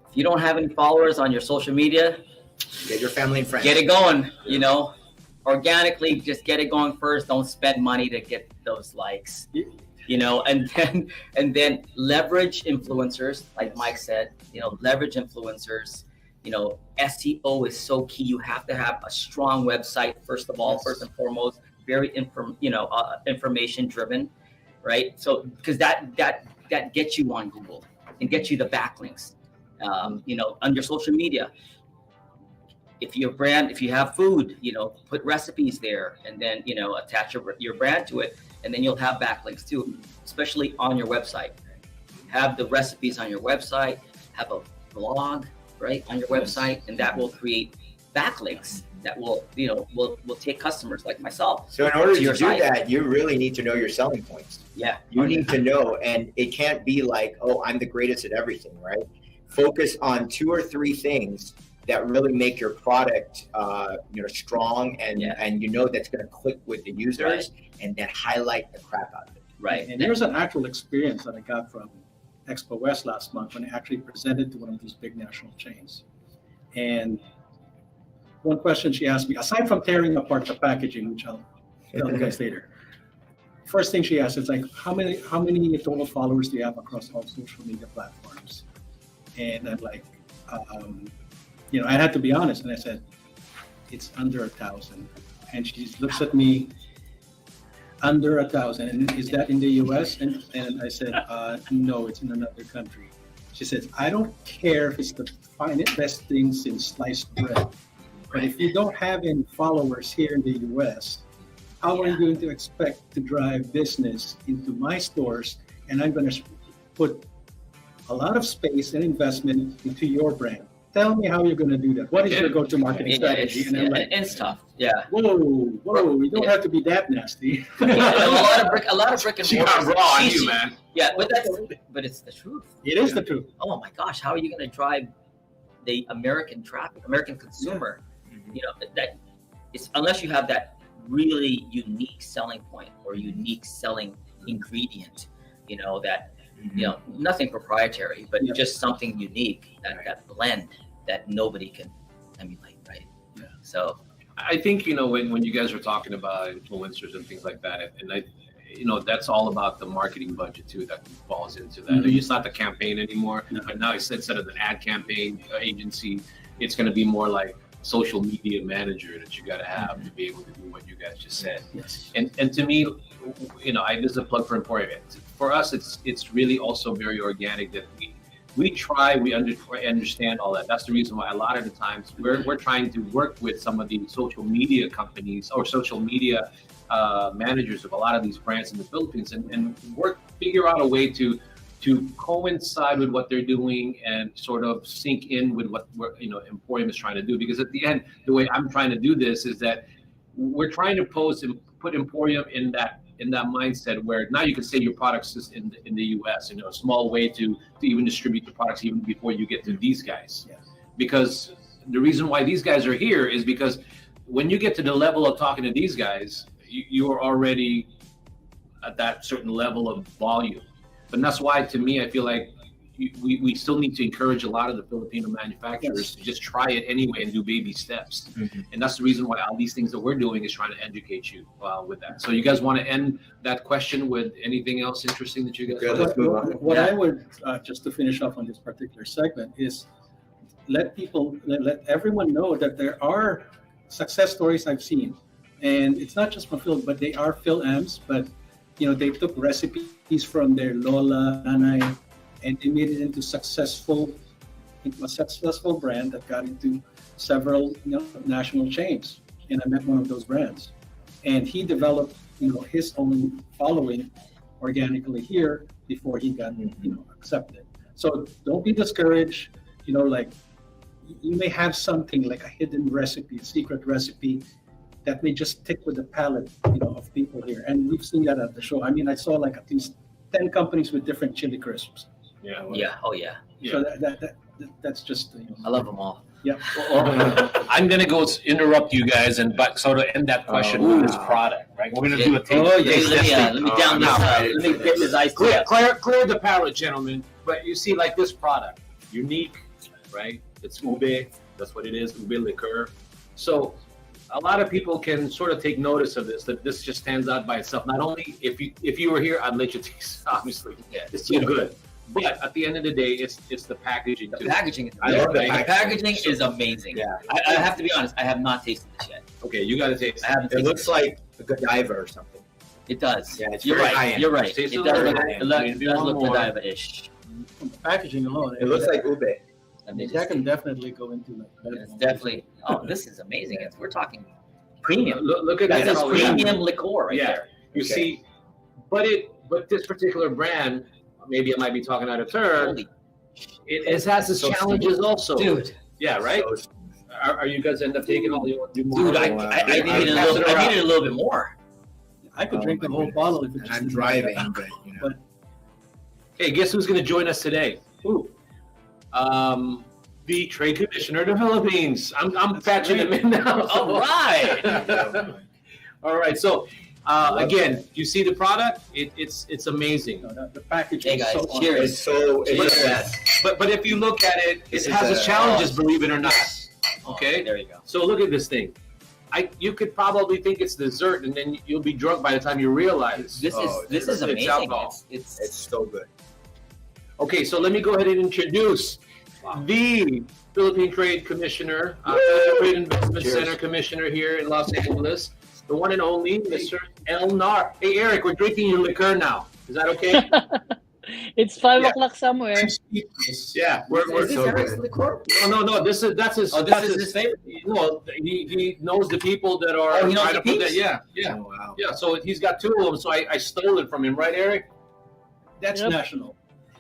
If you don't have any followers on your social media, get your family and friends. Get it going, organically, just get it going first. Don't spend money to get those likes. And then leverage influencers, like Mike said, leverage influencers. SEO is so key. You have to have a strong website, first of all, first and foremost, very information driven, right? So, because that gets you on Google and gets you the backlinks, on your social media. If you have food, put recipes there, and then, attach your brand to it. And then you'll have backlinks too, especially on your website. Have the recipes on your website, have a blog, right, on your website, and that will create backlinks that will take customers like myself. So in order to do that, you really need to know your selling points. Yeah. You need to know, and it can't be like, oh, I'm the greatest at everything, right? Focus on 2 or 3 things that really make your product, strong and that's going to click with the users, and then highlight the crap out of it. Right. And there's an actual experience that I got from Expo West last month when I actually presented to one of these big national chains. And one question she asked me, aside from tearing apart the packaging, which I'll tell you guys later, first thing she asked is like, how many total followers do you have across all social media platforms? And I'm like, I had to be honest, and I said, it's under 1,000. And she looks at me, under 1,000. And is that in the US? And I said, no, it's in another country. She says, I don't care if it's the best thing since sliced bread, but if you don't have any followers here in the US, how are Yeah. you going to expect to drive business into my stores? And I'm going to put a lot of space and investment into your brand. Tell me how you're going to do that. What is your go-to marketing strategy? It's, And I'm like, it's tough. Yeah. whoa, you don't have to be that nasty. A lot of brick and She mortar. got raw on you, man. Yeah, but it's the truth. It is the truth. Oh my gosh, how are you going to drive the American traffic, American consumer? You know, that it's unless you have that really unique selling point or unique selling ingredient, you know, that you know, nothing proprietary, but Yeah. just something unique, that blend that nobody can emulate, right? Yeah. So I think, you know, when you guys were talking about influencers and things like that, and I, you know, that's all about the marketing budget too that falls into that. Mhm. It's not the campaign anymore, No. but now instead of an ad campaign agency, it's going to be more like social media manager that you got to have to be able to do what you guys just said. Yes. And to me, you know, this is a plug for Emporium. For us, it's really also very organic that we understand all that. That's the reason why a lot of the times we're trying to work with some of the social media companies or social media managers of a lot of these brands in the Philippines and figure out a way to coincide with what they're doing and sort of sink in with what Emporium is trying to do. Because at the end, the way I'm trying to do this is that we're trying to put Emporium in that mindset where now you can say your products is in the U.S. You know, a small way to even distribute the products even before you get to these guys. Yes. Because the reason why these guys are here is because when you get to the level of talking to these guys, you are already at that certain level of volume. But that's why, to me, I feel like we still need to encourage a lot of the Filipino manufacturers to just try it anyway and do baby steps. And that's the reason why all these things that we're doing is trying to educate you with that. So you guys want to end that question with anything else interesting that you guys Good. want Let's move on. What I would, just to finish off on this particular segment, is let everyone know that there are success stories I've seen. And it's not just from Phil, but they are Phil-Ams, but you know, they took recipes from their Lola, Nanay, and they made it into a successful brand that got into several national chains. And I met one of those brands, and he developed his own following organically here before he got accepted. So don't be discouraged. Like you may have something like a hidden recipe, a secret recipe that may just stick with the palate of people here, and we've seen that at the show. I mean, I saw like at least 10 companies with different chili crisps. Yeah. yeah, oh yeah, So that's just I love them all. yeah. I'm gonna go interrupt you guys and sort of end that question with this product, right? We're gonna do a taste. Oh, Hey, let me down this. now, Let me get this ice tea. Clear the palate, gentlemen. But you see, like this product, unique, right? It's ube. That's what it is, ube liqueur. So a lot of people can sort of take notice of this. That this just stands out by itself. Not only if you were here, I'd let you taste. Obviously, Yeah. it's so good. But at the end of the day, it's the packaging The too. packaging is I love the packaging is amazing. Yeah. I have to be honest. I have not tasted this yet. Okay, you got to taste. I haven't It tasted looks like a Godiva or something. It does. Yeah, it's You're very right. high-end. You're right. Tastes It a does little look. high-end. It does look More. Godiva-ish. From the packaging alone, It looks like ube. that can definitely go into like. It's definitely. Oh, this is amazing. We're talking premium. Look at That this. is premium liqueur right Yeah. there. You Okay. see, but this particular brand, maybe I might be talking out of turn. Holy It has its So challenges also. dude. Yeah, right. So Are you guys end up taking all you want to do more? Dude, I needed a little bit more. I could Oh, drink the my whole goodness. bottle if it's and just I'm driving, but But- Hey, guess who's going to join us today? Ooh. The Trade Commissioner of the Philippines. I'm patching him great. in now. All right. All right. So again, you see the product. It's amazing. The packaging Hey, is guys, so awesome. cheers. it's the best. But if you look at it, it This is has its a- challenges. Believe it or not. Okay. There you go. So look at this thing. You could probably think it's dessert, and then you'll be drunk by the time you realize. This Oh, is it's amazing. alcohol. It's so good. Okay, so let me go ahead and introduce the Philippine Trade Commissioner, Trade Investment Cheers. Center Commissioner here in Los Angeles, the one and only Mr. El Nar. Hey, Eric, we're drinking your liqueur now. Is that okay? It's 5 Yeah. o'clock somewhere. Yeah, Is this Eric's liqueur? no. That's his. Oh, this is his favorite. Well, he knows the people that are. Oh, he knows trying the to put peeps? that. Oh, wow. Yeah. So he's got 2 of them. So I stole it from him, right, Eric? That's Yep. national.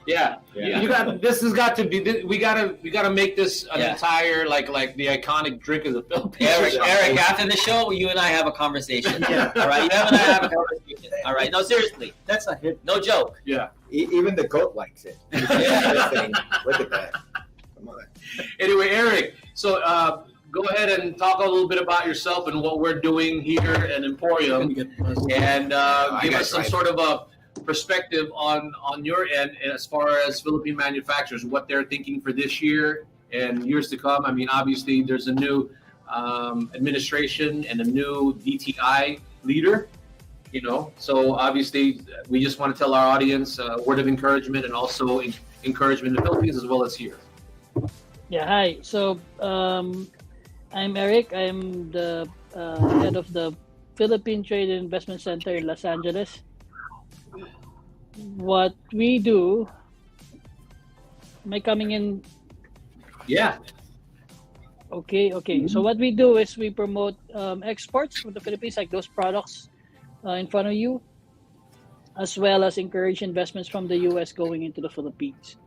Yeah. Yeah. You got. This has got to be. We gotta make this an Yeah. entire like the iconic drink of the Philippines. Eric, after the show, you and I have a conversation. All right, you and I have a conversation. All right, no, seriously, That's a hit. no joke. Yeah. Even the goat likes it. Look at that. Come on. Anyway, Eric. So go ahead and talk a little bit about yourself and what we're doing here at Emporium, and give us some sort of a perspective on your end as far as Philippine manufacturers, what they're thinking for this year and years to come. I mean, obviously, there's a new administration and a new DTI leader. So obviously, we just want to tell our audience a word of encouragement and also encouragement in the Philippines as well as here. Yeah, hi. So I'm Eric. I'm the head of the Philippine Trade and Investment Center in Los Angeles. What we do, am I coming in? Yeah. Okay. So what we do is we promote exports from the Philippines, like those products in front of you, as well as encourage investments from the U.S. going into the Philippines.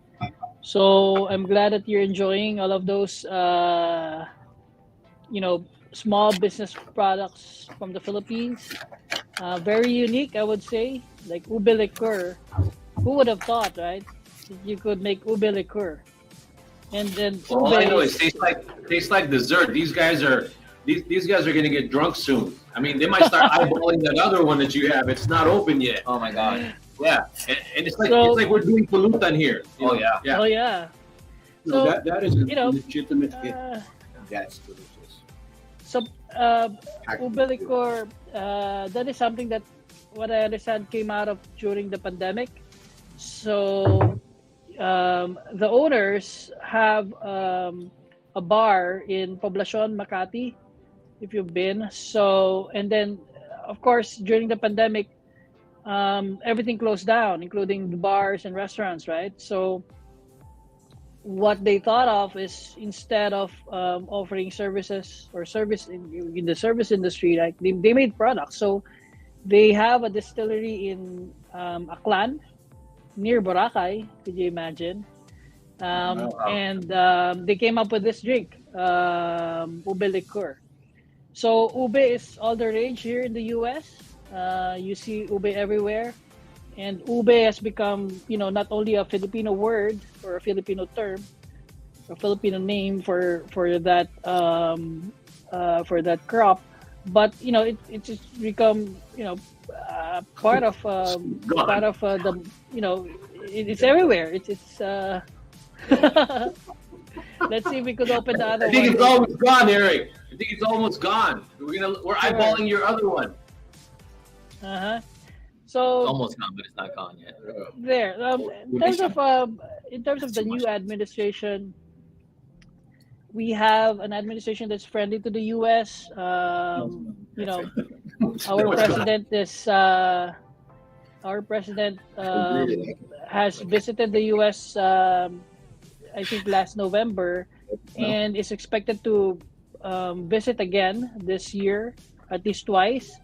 So I'm glad that you're enjoying all of those, small business products from the Philippines. Very unique, I would say, like ube liqueur. Who would have thought, right? That you could make ube liqueur. And then All I know is tastes like dessert. These guys are going to get drunk soon. I mean, they might start eyeballing that other one that you have. It's not open yet. Oh my God. Yeah, and it's like we're doing pollutant here. Oh, yeah. Oh yeah. No, So, that is a you know, legitimate hit. That's delicious. So, ube liqueur, that is something that, what I understand, came out of during the pandemic. So, the owners have a bar in Poblacion, Makati, if you've been. So, and then, of course, during the pandemic, everything closed down, including the bars and restaurants, right? So, what they thought of is, instead of offering services or service in the service industry, like they made products. So they have a distillery in Aklan near Boracay. Could you imagine? And they came up with this drink, ube liqueur. So ube is all the rage here in the US. You see ube everywhere. And ube has become, not only a Filipino word or a Filipino term, a Filipino name for that crop, but it's just become part of the it's everywhere. It's let's see if we could open the other I think one. it's almost gone, Eric. I think it's almost gone. We're eyeballing your other one. So Almost gone, but it's not gone yet. there, in terms of the new administration, we have an administration that's friendly to the U.S. Our president is has visited the U.S. I think last November, and is expected to visit again this year, at least twice.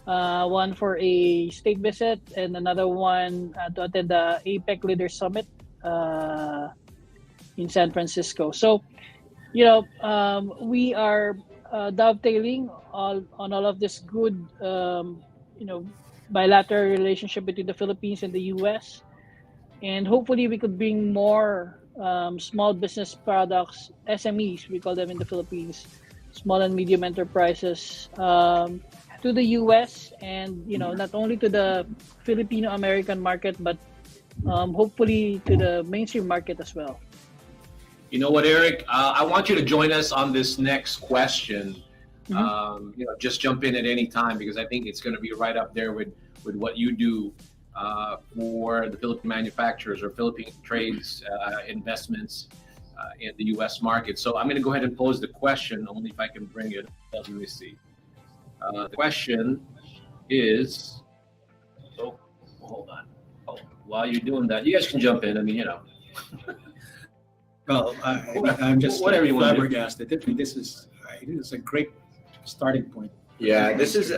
One for a state visit and another one to attend the APEC Leaders Summit in San Francisco. So, we are dovetailing on all of this good, bilateral relationship between the Philippines and the U.S. And hopefully we could bring more small business products, SMEs, we call them in the Philippines, small and medium enterprises, to the U.S. and not only to the Filipino-American market, but hopefully to the mainstream market as well. You know what, Eric? I want you to join us on this next question. Just jump in at any time, because I think it's going to be right up there with what you do for the Philippine manufacturers or Philippine trades investments in the U.S. market. So I'm going to go ahead and pose the question, only if I can bring it up. Let me see. The question is, hold on. while you're doing that, you guys can jump in. I mean, Well, I'm just Whatever you wanna do. flabbergasted. This is a great starting point. Yeah,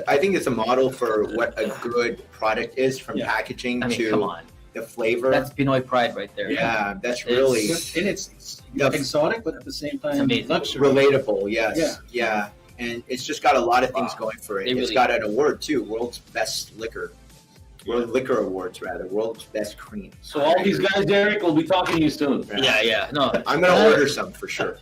I think it's a model for what a good product is, from Yeah. packaging I mean, to come on. the flavor. That's Pinoy pride right there. Yeah, that's It's- really And it's The- exotic, but at the same time, It's amazing. luxury. relatable. Yes, Yeah. yeah, and it's just got a lot of things going for it. They It's really- got an award too, world's best liquor, world liquor awards rather, world's best cream. so all these guys, Derek, will be talking to you soon. Yeah. No, I'm gonna order some for sure.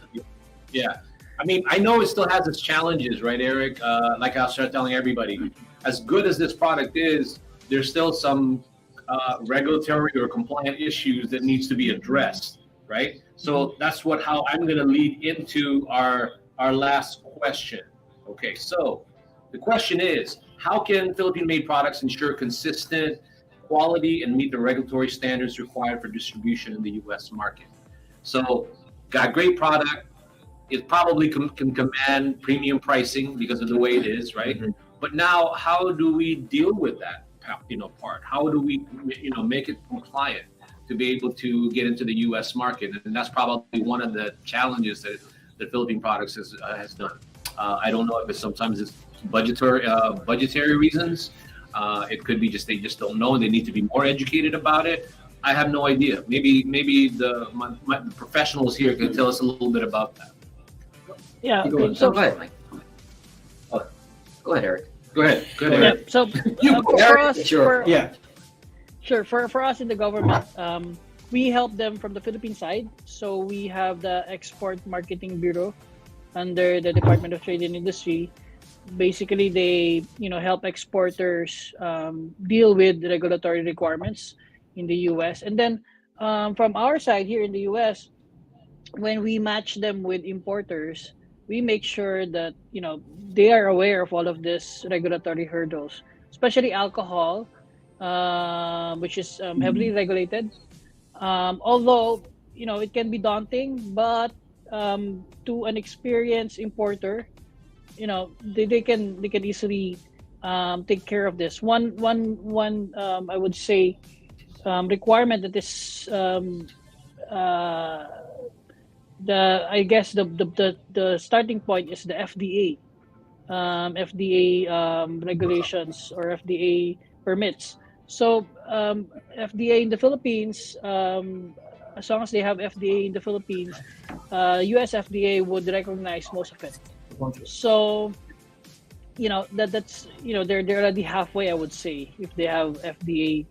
Yeah. I mean, I know it still has its challenges, right, Eric? Like I was telling everybody, as good as this product is, there's still some regulatory or compliant issues that needs to be addressed, right? So that's how I'm going to lead into our last question. Okay, so the question is, how can Philippine-made products ensure consistent quality and meet the regulatory standards required for distribution in the U.S. market? So, got great product. It probably can command premium pricing because of the way it is, right? Mhm. But now, how do we deal with that, part? How do we, make it compliant to be able to get into the U.S. market? And that's probably one of the challenges that Philippine Products has done. I don't know if sometimes it's budgetary reasons. It could be they just don't know, and they need to be more educated about it. I have no idea. Maybe the professionals here can tell us a little bit about that. Yeah. Go Okay, on. So go ahead, Mike. Go ahead, Eric. Go ahead. yeah, Eric. so for Eric, us, sure. Yeah. Sure. For us in the government, we help them from the Philippine side. So we have the Export Marketing Bureau under the Department of Trade and Industry. Basically, they help exporters deal with the regulatory requirements in the U.S. And then from our side here in the U.S., when we match them with importers, we make sure that they are aware of all of these regulatory hurdles, especially alcohol, which is heavily regulated. Although it can be daunting, but to an experienced importer, they can easily take care of this. One I would say requirement that is I guess the starting point is the FDA regulations or FDA permits. So FDA in the Philippines, as long as they have FDA in the Philippines, US FDA would recognize most of it. So that's they're already halfway, I would say, if they have FDA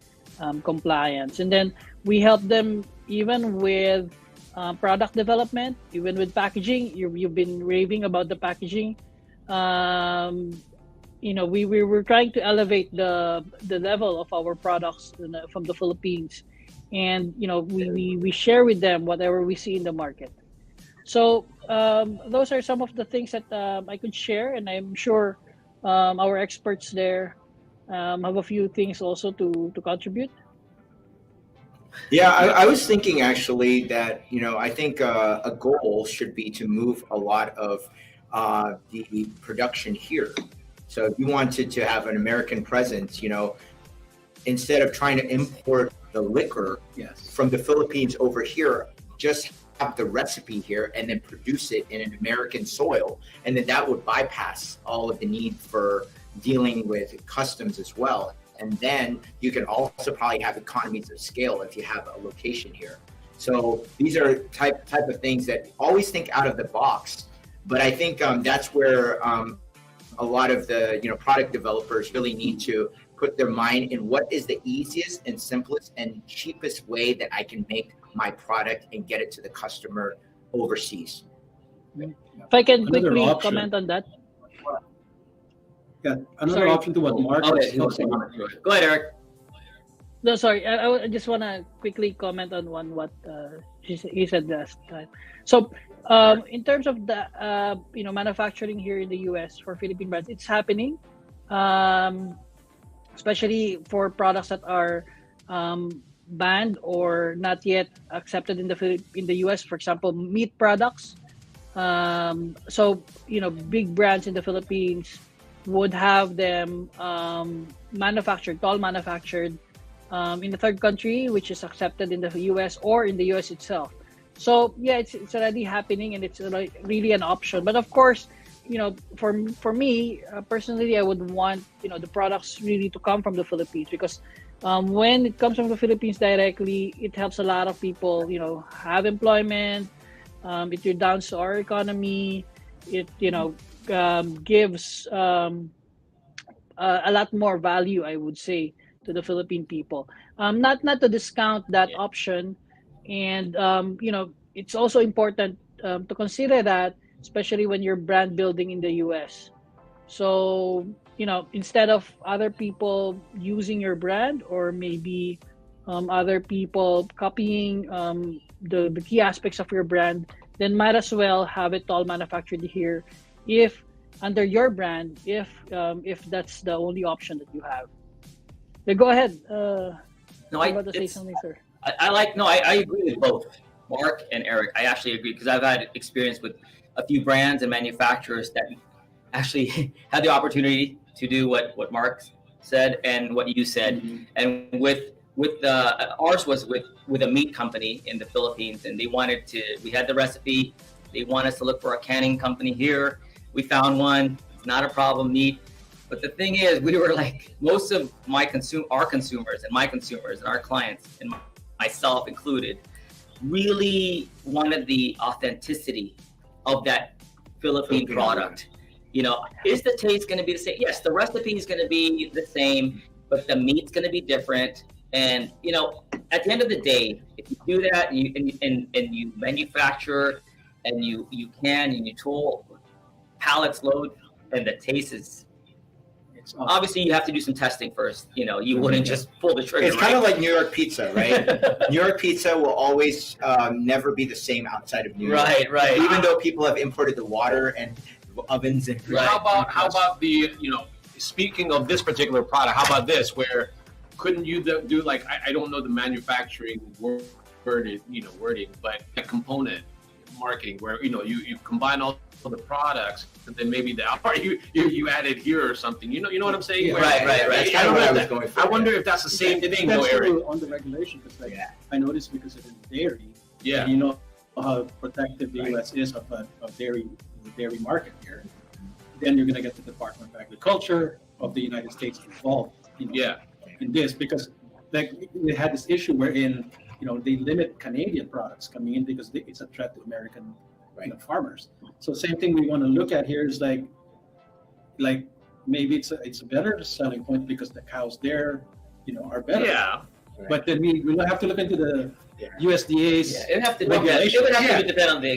compliance. And then we help them even with product development, even with packaging. You've been raving about the packaging. We're trying to elevate the level of our products from the Philippines, and we share with them whatever we see in the market. So those are some of the things that I could share, and I'm sure our experts there have a few things also to contribute. Yeah, I was thinking actually that, I think a goal should be to move a lot of the production here. So if you wanted to have an American presence, instead of trying to import the liquor Yes. from the Philippines over here, just have the recipe here and then produce it in an American soil. And then that would bypass all of the need for dealing with customs as well. And then you can also probably have economies of scale if you have a location here. So these are type of things that always think out of the box. But I think that's where a lot of the product developers really need to put their mind in what is the easiest and simplest and cheapest way that I can make my product and get it to the customer overseas. If I can Another quickly option. comment on that. Yeah, another Sorry. option to what Mark Oh, was yeah, he wants to saying. comment. Go ahead, Eric. No, sorry. I just want to quickly comment on what he said last time. So, in terms of the manufacturing here in the U.S. for Philippine brands, it's happening, especially for products that are banned or not yet accepted in the U.S. For example, meat products. So big brands in the Philippines would have them manufactured in a third country, which is accepted in the US or in the US itself. So yeah, it's already happening, and it's really an option. But of course, for me personally, I would want the products really to come from the Philippines, because when it comes from the Philippines directly, it helps a lot of people have employment. It redounds to our economy. It gives a lot more value, I would say, to the Philippine people. Not to discount that option, and it's also important to consider that, especially when you're brand building in the US. So instead of other people using your brand, or maybe other people copying the key aspects of your brand, then might as well have it all manufactured here, if under your brand, if that's the only option that you have. Yeah, go ahead. No, I about to say something, sir. I agree with both Mark and Eric. I actually agree, because I've had experience with a few brands and manufacturers that actually had the opportunity to do what Mark said and what you said. Mm-hmm. And with ours was with a meat company in the Philippines, and we had the recipe. They want us to look for a canning company here. We found one, not a problem, meat. But the thing is, we were like, most of our consumers and our clients, and myself included, really wanted the authenticity of that Philippine product. Is the taste going to be the same? Yes, the recipe is going to be the same, but the meat's going to be different. And at the end of the day, if you do that and you manufacture and you can and you tool pallets load, and the taste is, obviously you have to do some testing first. You wouldn't just pull the trigger. It's kind of like New York pizza, right? New York pizza will always never be the same outside of New York. Right. Even though people have imported the water and ovens and How about the speaking of this particular product? How about this? Where couldn't you do like, I don't know the manufacturing wording, but a component marketing where you combine all the products, and then maybe you added here or something. You know what I'm saying? Yeah. Right. That's kind of what I was going for. I wonder if that's the same thing, though, Eric. On the regulation, because I noticed, because it's in dairy. Yeah. You know how protective the US is of dairy market here. Then you're going to get the Department of Agriculture of the United States involved. In this, because we had this issue wherein they limit Canadian products coming in because it's a threat to American farmers. So same thing we want to look at here is like maybe it's a better selling point because the cows there are better. Yeah. But then we will have to look into the USDA's It would have to regulation. depend on the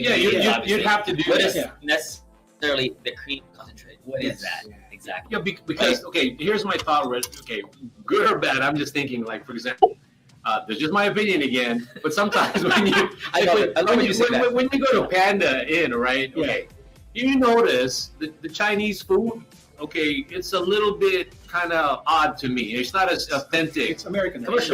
You'd have to do what that. is necessarily the cream concentrate. What is that exactly? Yeah, because here's my thought. Okay, good or bad? I'm just thinking, like, for example, That's just my opinion again. But sometimes when you when you go to Panda Inn, right? Okay, you notice the Chinese food. Okay, it's a little bit kind of odd to me. It's not as authentic. It's American. It's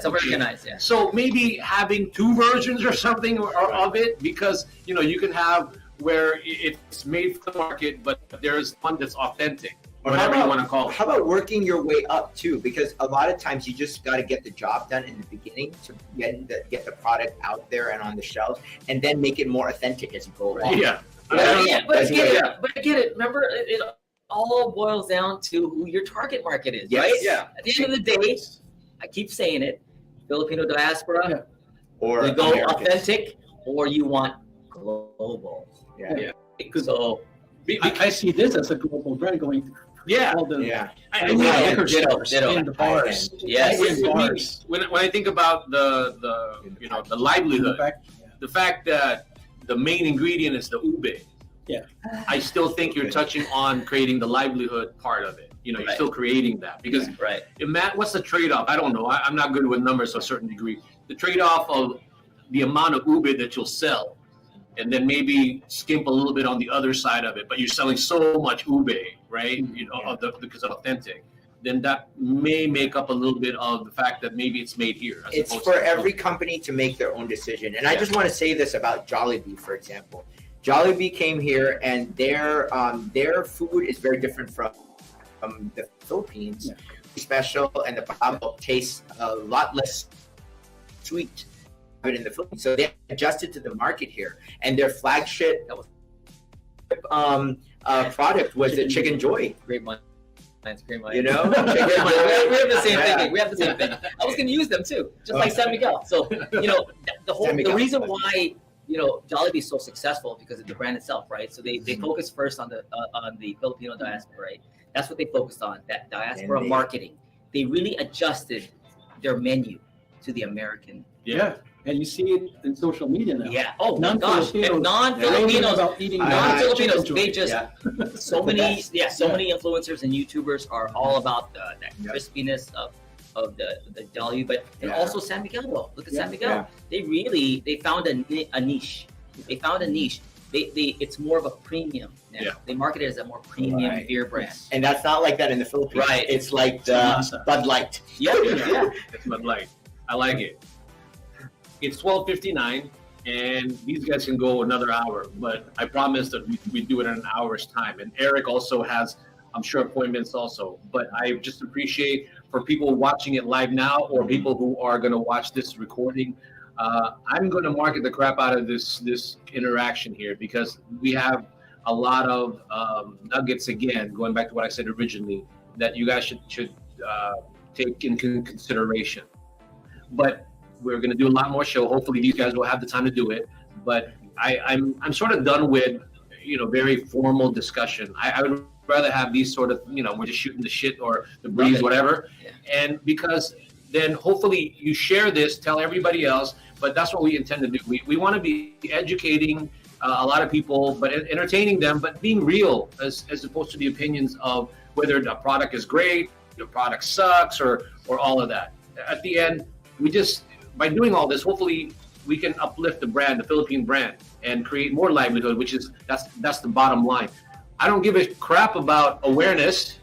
Americanized. Yeah. So maybe having two versions or something of it, because you can have where it's made for the market, but there's one that's authentic. Whatever you want to call it. How about working your way up too? Because a lot of times you just got to get the job done in the beginning to get the product out there and on the shelves, and then make it more authentic as you go along. Yeah. But I get it. Remember, it all boils down to who your target market is, right? Yeah. At the end of the day, I keep saying it: Filipino diaspora, or you go Americans. authentic, or you want global. Yeah. So I see this as a global brand going. All the liquor stores in the bars. Yes. When I think about the livelihood, the fact that the main ingredient is the ube. Yeah. I still think you're touching on creating the livelihood part of it. You're still creating that because what's the trade-off? I don't know. I'm not good with numbers to a certain degree. The trade-off of the amount of ube that you'll sell, and then maybe skimp a little bit on the other side of it, but you're selling so much ube, right? Because it's authentic. Then that may make up a little bit of the fact that maybe it's made here. It's for every company to make their own decision. And I just want to say this about Jollibee, for example. Jollibee came here, and their food is very different from the Philippines. special, and the pavo tastes a lot less sweet in the Philippines. So they adjusted to the market here, and their flagship product was the Chicken Joy. Great one. That's great one. You know, we have the same thing. We have the same thing. I was going to use them too, just like San Miguel. So the reason why Jollibee is so successful because of the brand itself, right? So they focus first on the Filipino diaspora, right? That's what they focused on, that diaspora marketing. They really adjusted their menu to the American. Yeah. And you see it in social media now. Yeah. Oh my gosh. And non-Filipinos, they just so many influencers and YouTubers are all about that crispiness of the Jollibee, but and also San Miguel. Though. Look at San Miguel. Yeah. They found a niche. They found a niche. It's more of a premium now. Yeah. They market it as a more premium beer brand. And that's not like that in the Philippines. Right. It's like the Bud Light. Yeah. It's Bud Light. I like it. It's 12:59, and these guys can go another hour, but I promise that we do it in an hour's time. And Eric also has, I'm sure, appointments also. But I just appreciate for people watching it live now or people who are going to watch this recording, I'm going to market the crap out of this interaction here because we have a lot of nuggets, again, going back to what I said originally, that you guys should take into consideration. But we're going to do a lot more show. Hopefully these guys will have the time to do it. But I'm sort of done with, very formal discussion. I would rather have these sort of, we're just shooting the shit or the breeze, whatever. Yeah. And because then hopefully you share this, tell everybody else, but that's what we intend to do. We want to be educating a lot of people, but entertaining them, but being real as opposed to the opinions of whether the product is great, the product sucks, or all of that. At the end, by doing all this, hopefully we can uplift the brand, the Philippine brand, and create more livelihood, which is that's the bottom line. I don't give a crap about awareness.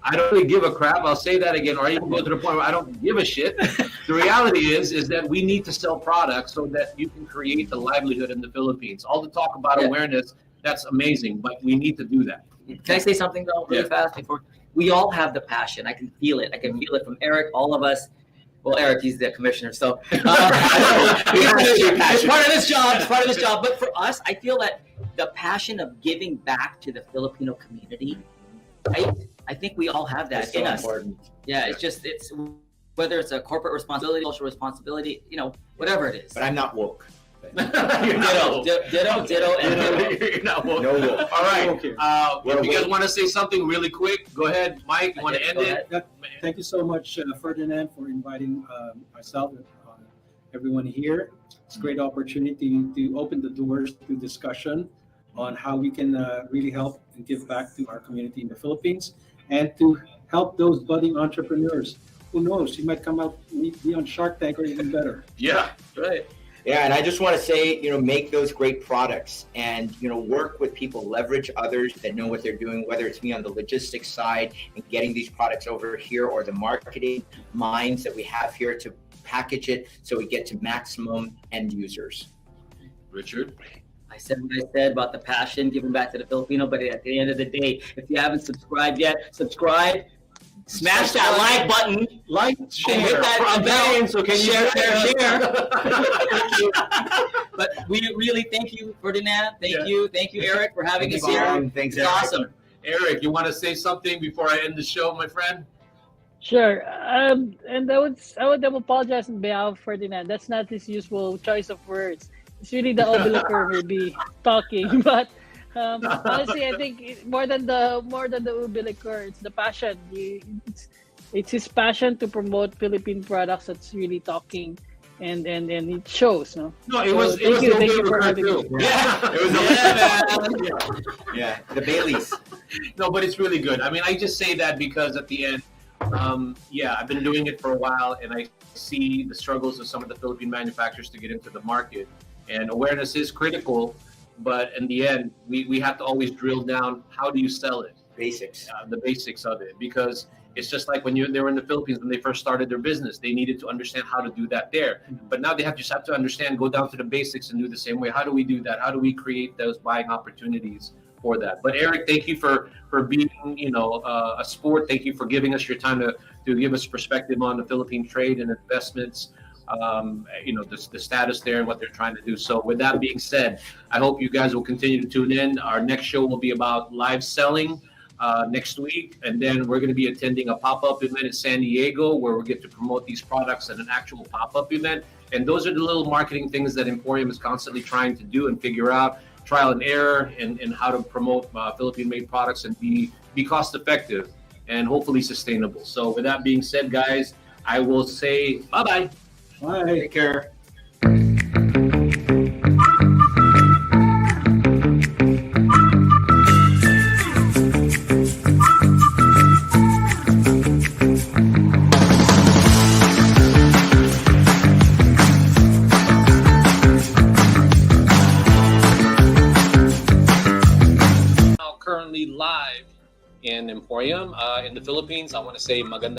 I don't really give a crap. I'll say that again, or I even go to the point where I don't give a shit. The reality is that we need to sell products so that you can create the livelihood in the Philippines. All the talk about awareness, that's amazing, but we need to do that. Can I say something though, really fast before? We all have the passion. I can feel it. I can feel it from Eric, all of us. Well, Eric, he's the commissioner, so it's part of his job. It's part of his job. But for us, I feel that the passion of giving back to the Filipino community, I think we all have that in us. Important. Yeah, it's whether it's a corporate responsibility, social responsibility, whatever it is. But I'm not woke. Ditto. You're not woke. No woke. All right. If you guys want to say something really quick, go ahead. Mike, you want to end it? Thank you so much, Ferdinand, for inviting myself and everyone here. It's a great opportunity to open the doors to discussion on how we can really help and give back to our community in the Philippines and to help those budding entrepreneurs. Who knows? You might come out, be on Shark Tank or even better. Yeah, right. Yeah, and I just want to say, make those great products and, work with people, leverage others that know what they're doing, whether it's me on the logistics side and getting these products over here or the marketing minds that we have here to package it so we get to maximum end users. Richard? I said what I said about the passion, giving back to the Filipino, but at the end of the day, if you haven't subscribed yet, subscribe. Smash that like button. Share. Hit that bell. So can share. But we really thank you, Ferdinand. Thank you, Eric, for having us here. Thanks, It's awesome. Eric, you want to say something before I end the show, my friend? Sure. And I would apologize on behalf of Ferdinand. That's not his usual choice of words. It's really the Obelicor maybe talking, but honestly, I think more than the Ubilicor, it's the passion. It's his passion to promote Philippine products that's really talking, and it shows. No, it was. Thank you for having me. Yeah, it was. Yeah, the Baileys. No, but it's really good. I mean, I just say that because at the end, I've been doing it for a while, and I see the struggles of some of the Philippine manufacturers to get into the market, and awareness is critical. But in the end, we have to always drill down, how do you sell it? Basics. The basics of it. Because it's just like when they were in the Philippines, when they first started their business, they needed to understand how to do that there. But now they just have to understand, go down to the basics and do the same way. How do we do that? How do we create those buying opportunities for that. But Eric, thank you for being, a sport. Thank you for giving us your time to give us perspective on the Philippine trade and investments. The status there and what they're trying to do. So with that being said, I hope you guys will continue to tune in. Our next show will be about live selling next week, and then we're going to be attending a pop-up event in San Diego where we get to promote these products at an actual pop-up event. And those are the little marketing things that Emporium is constantly trying to do and figure out, trial and error, and how to promote Philippine-made products and be cost effective and hopefully sustainable. So with that being said, guys, I will say bye-bye. Bye. Take care. Currently live in Emporium in the Philippines. I want to say maganda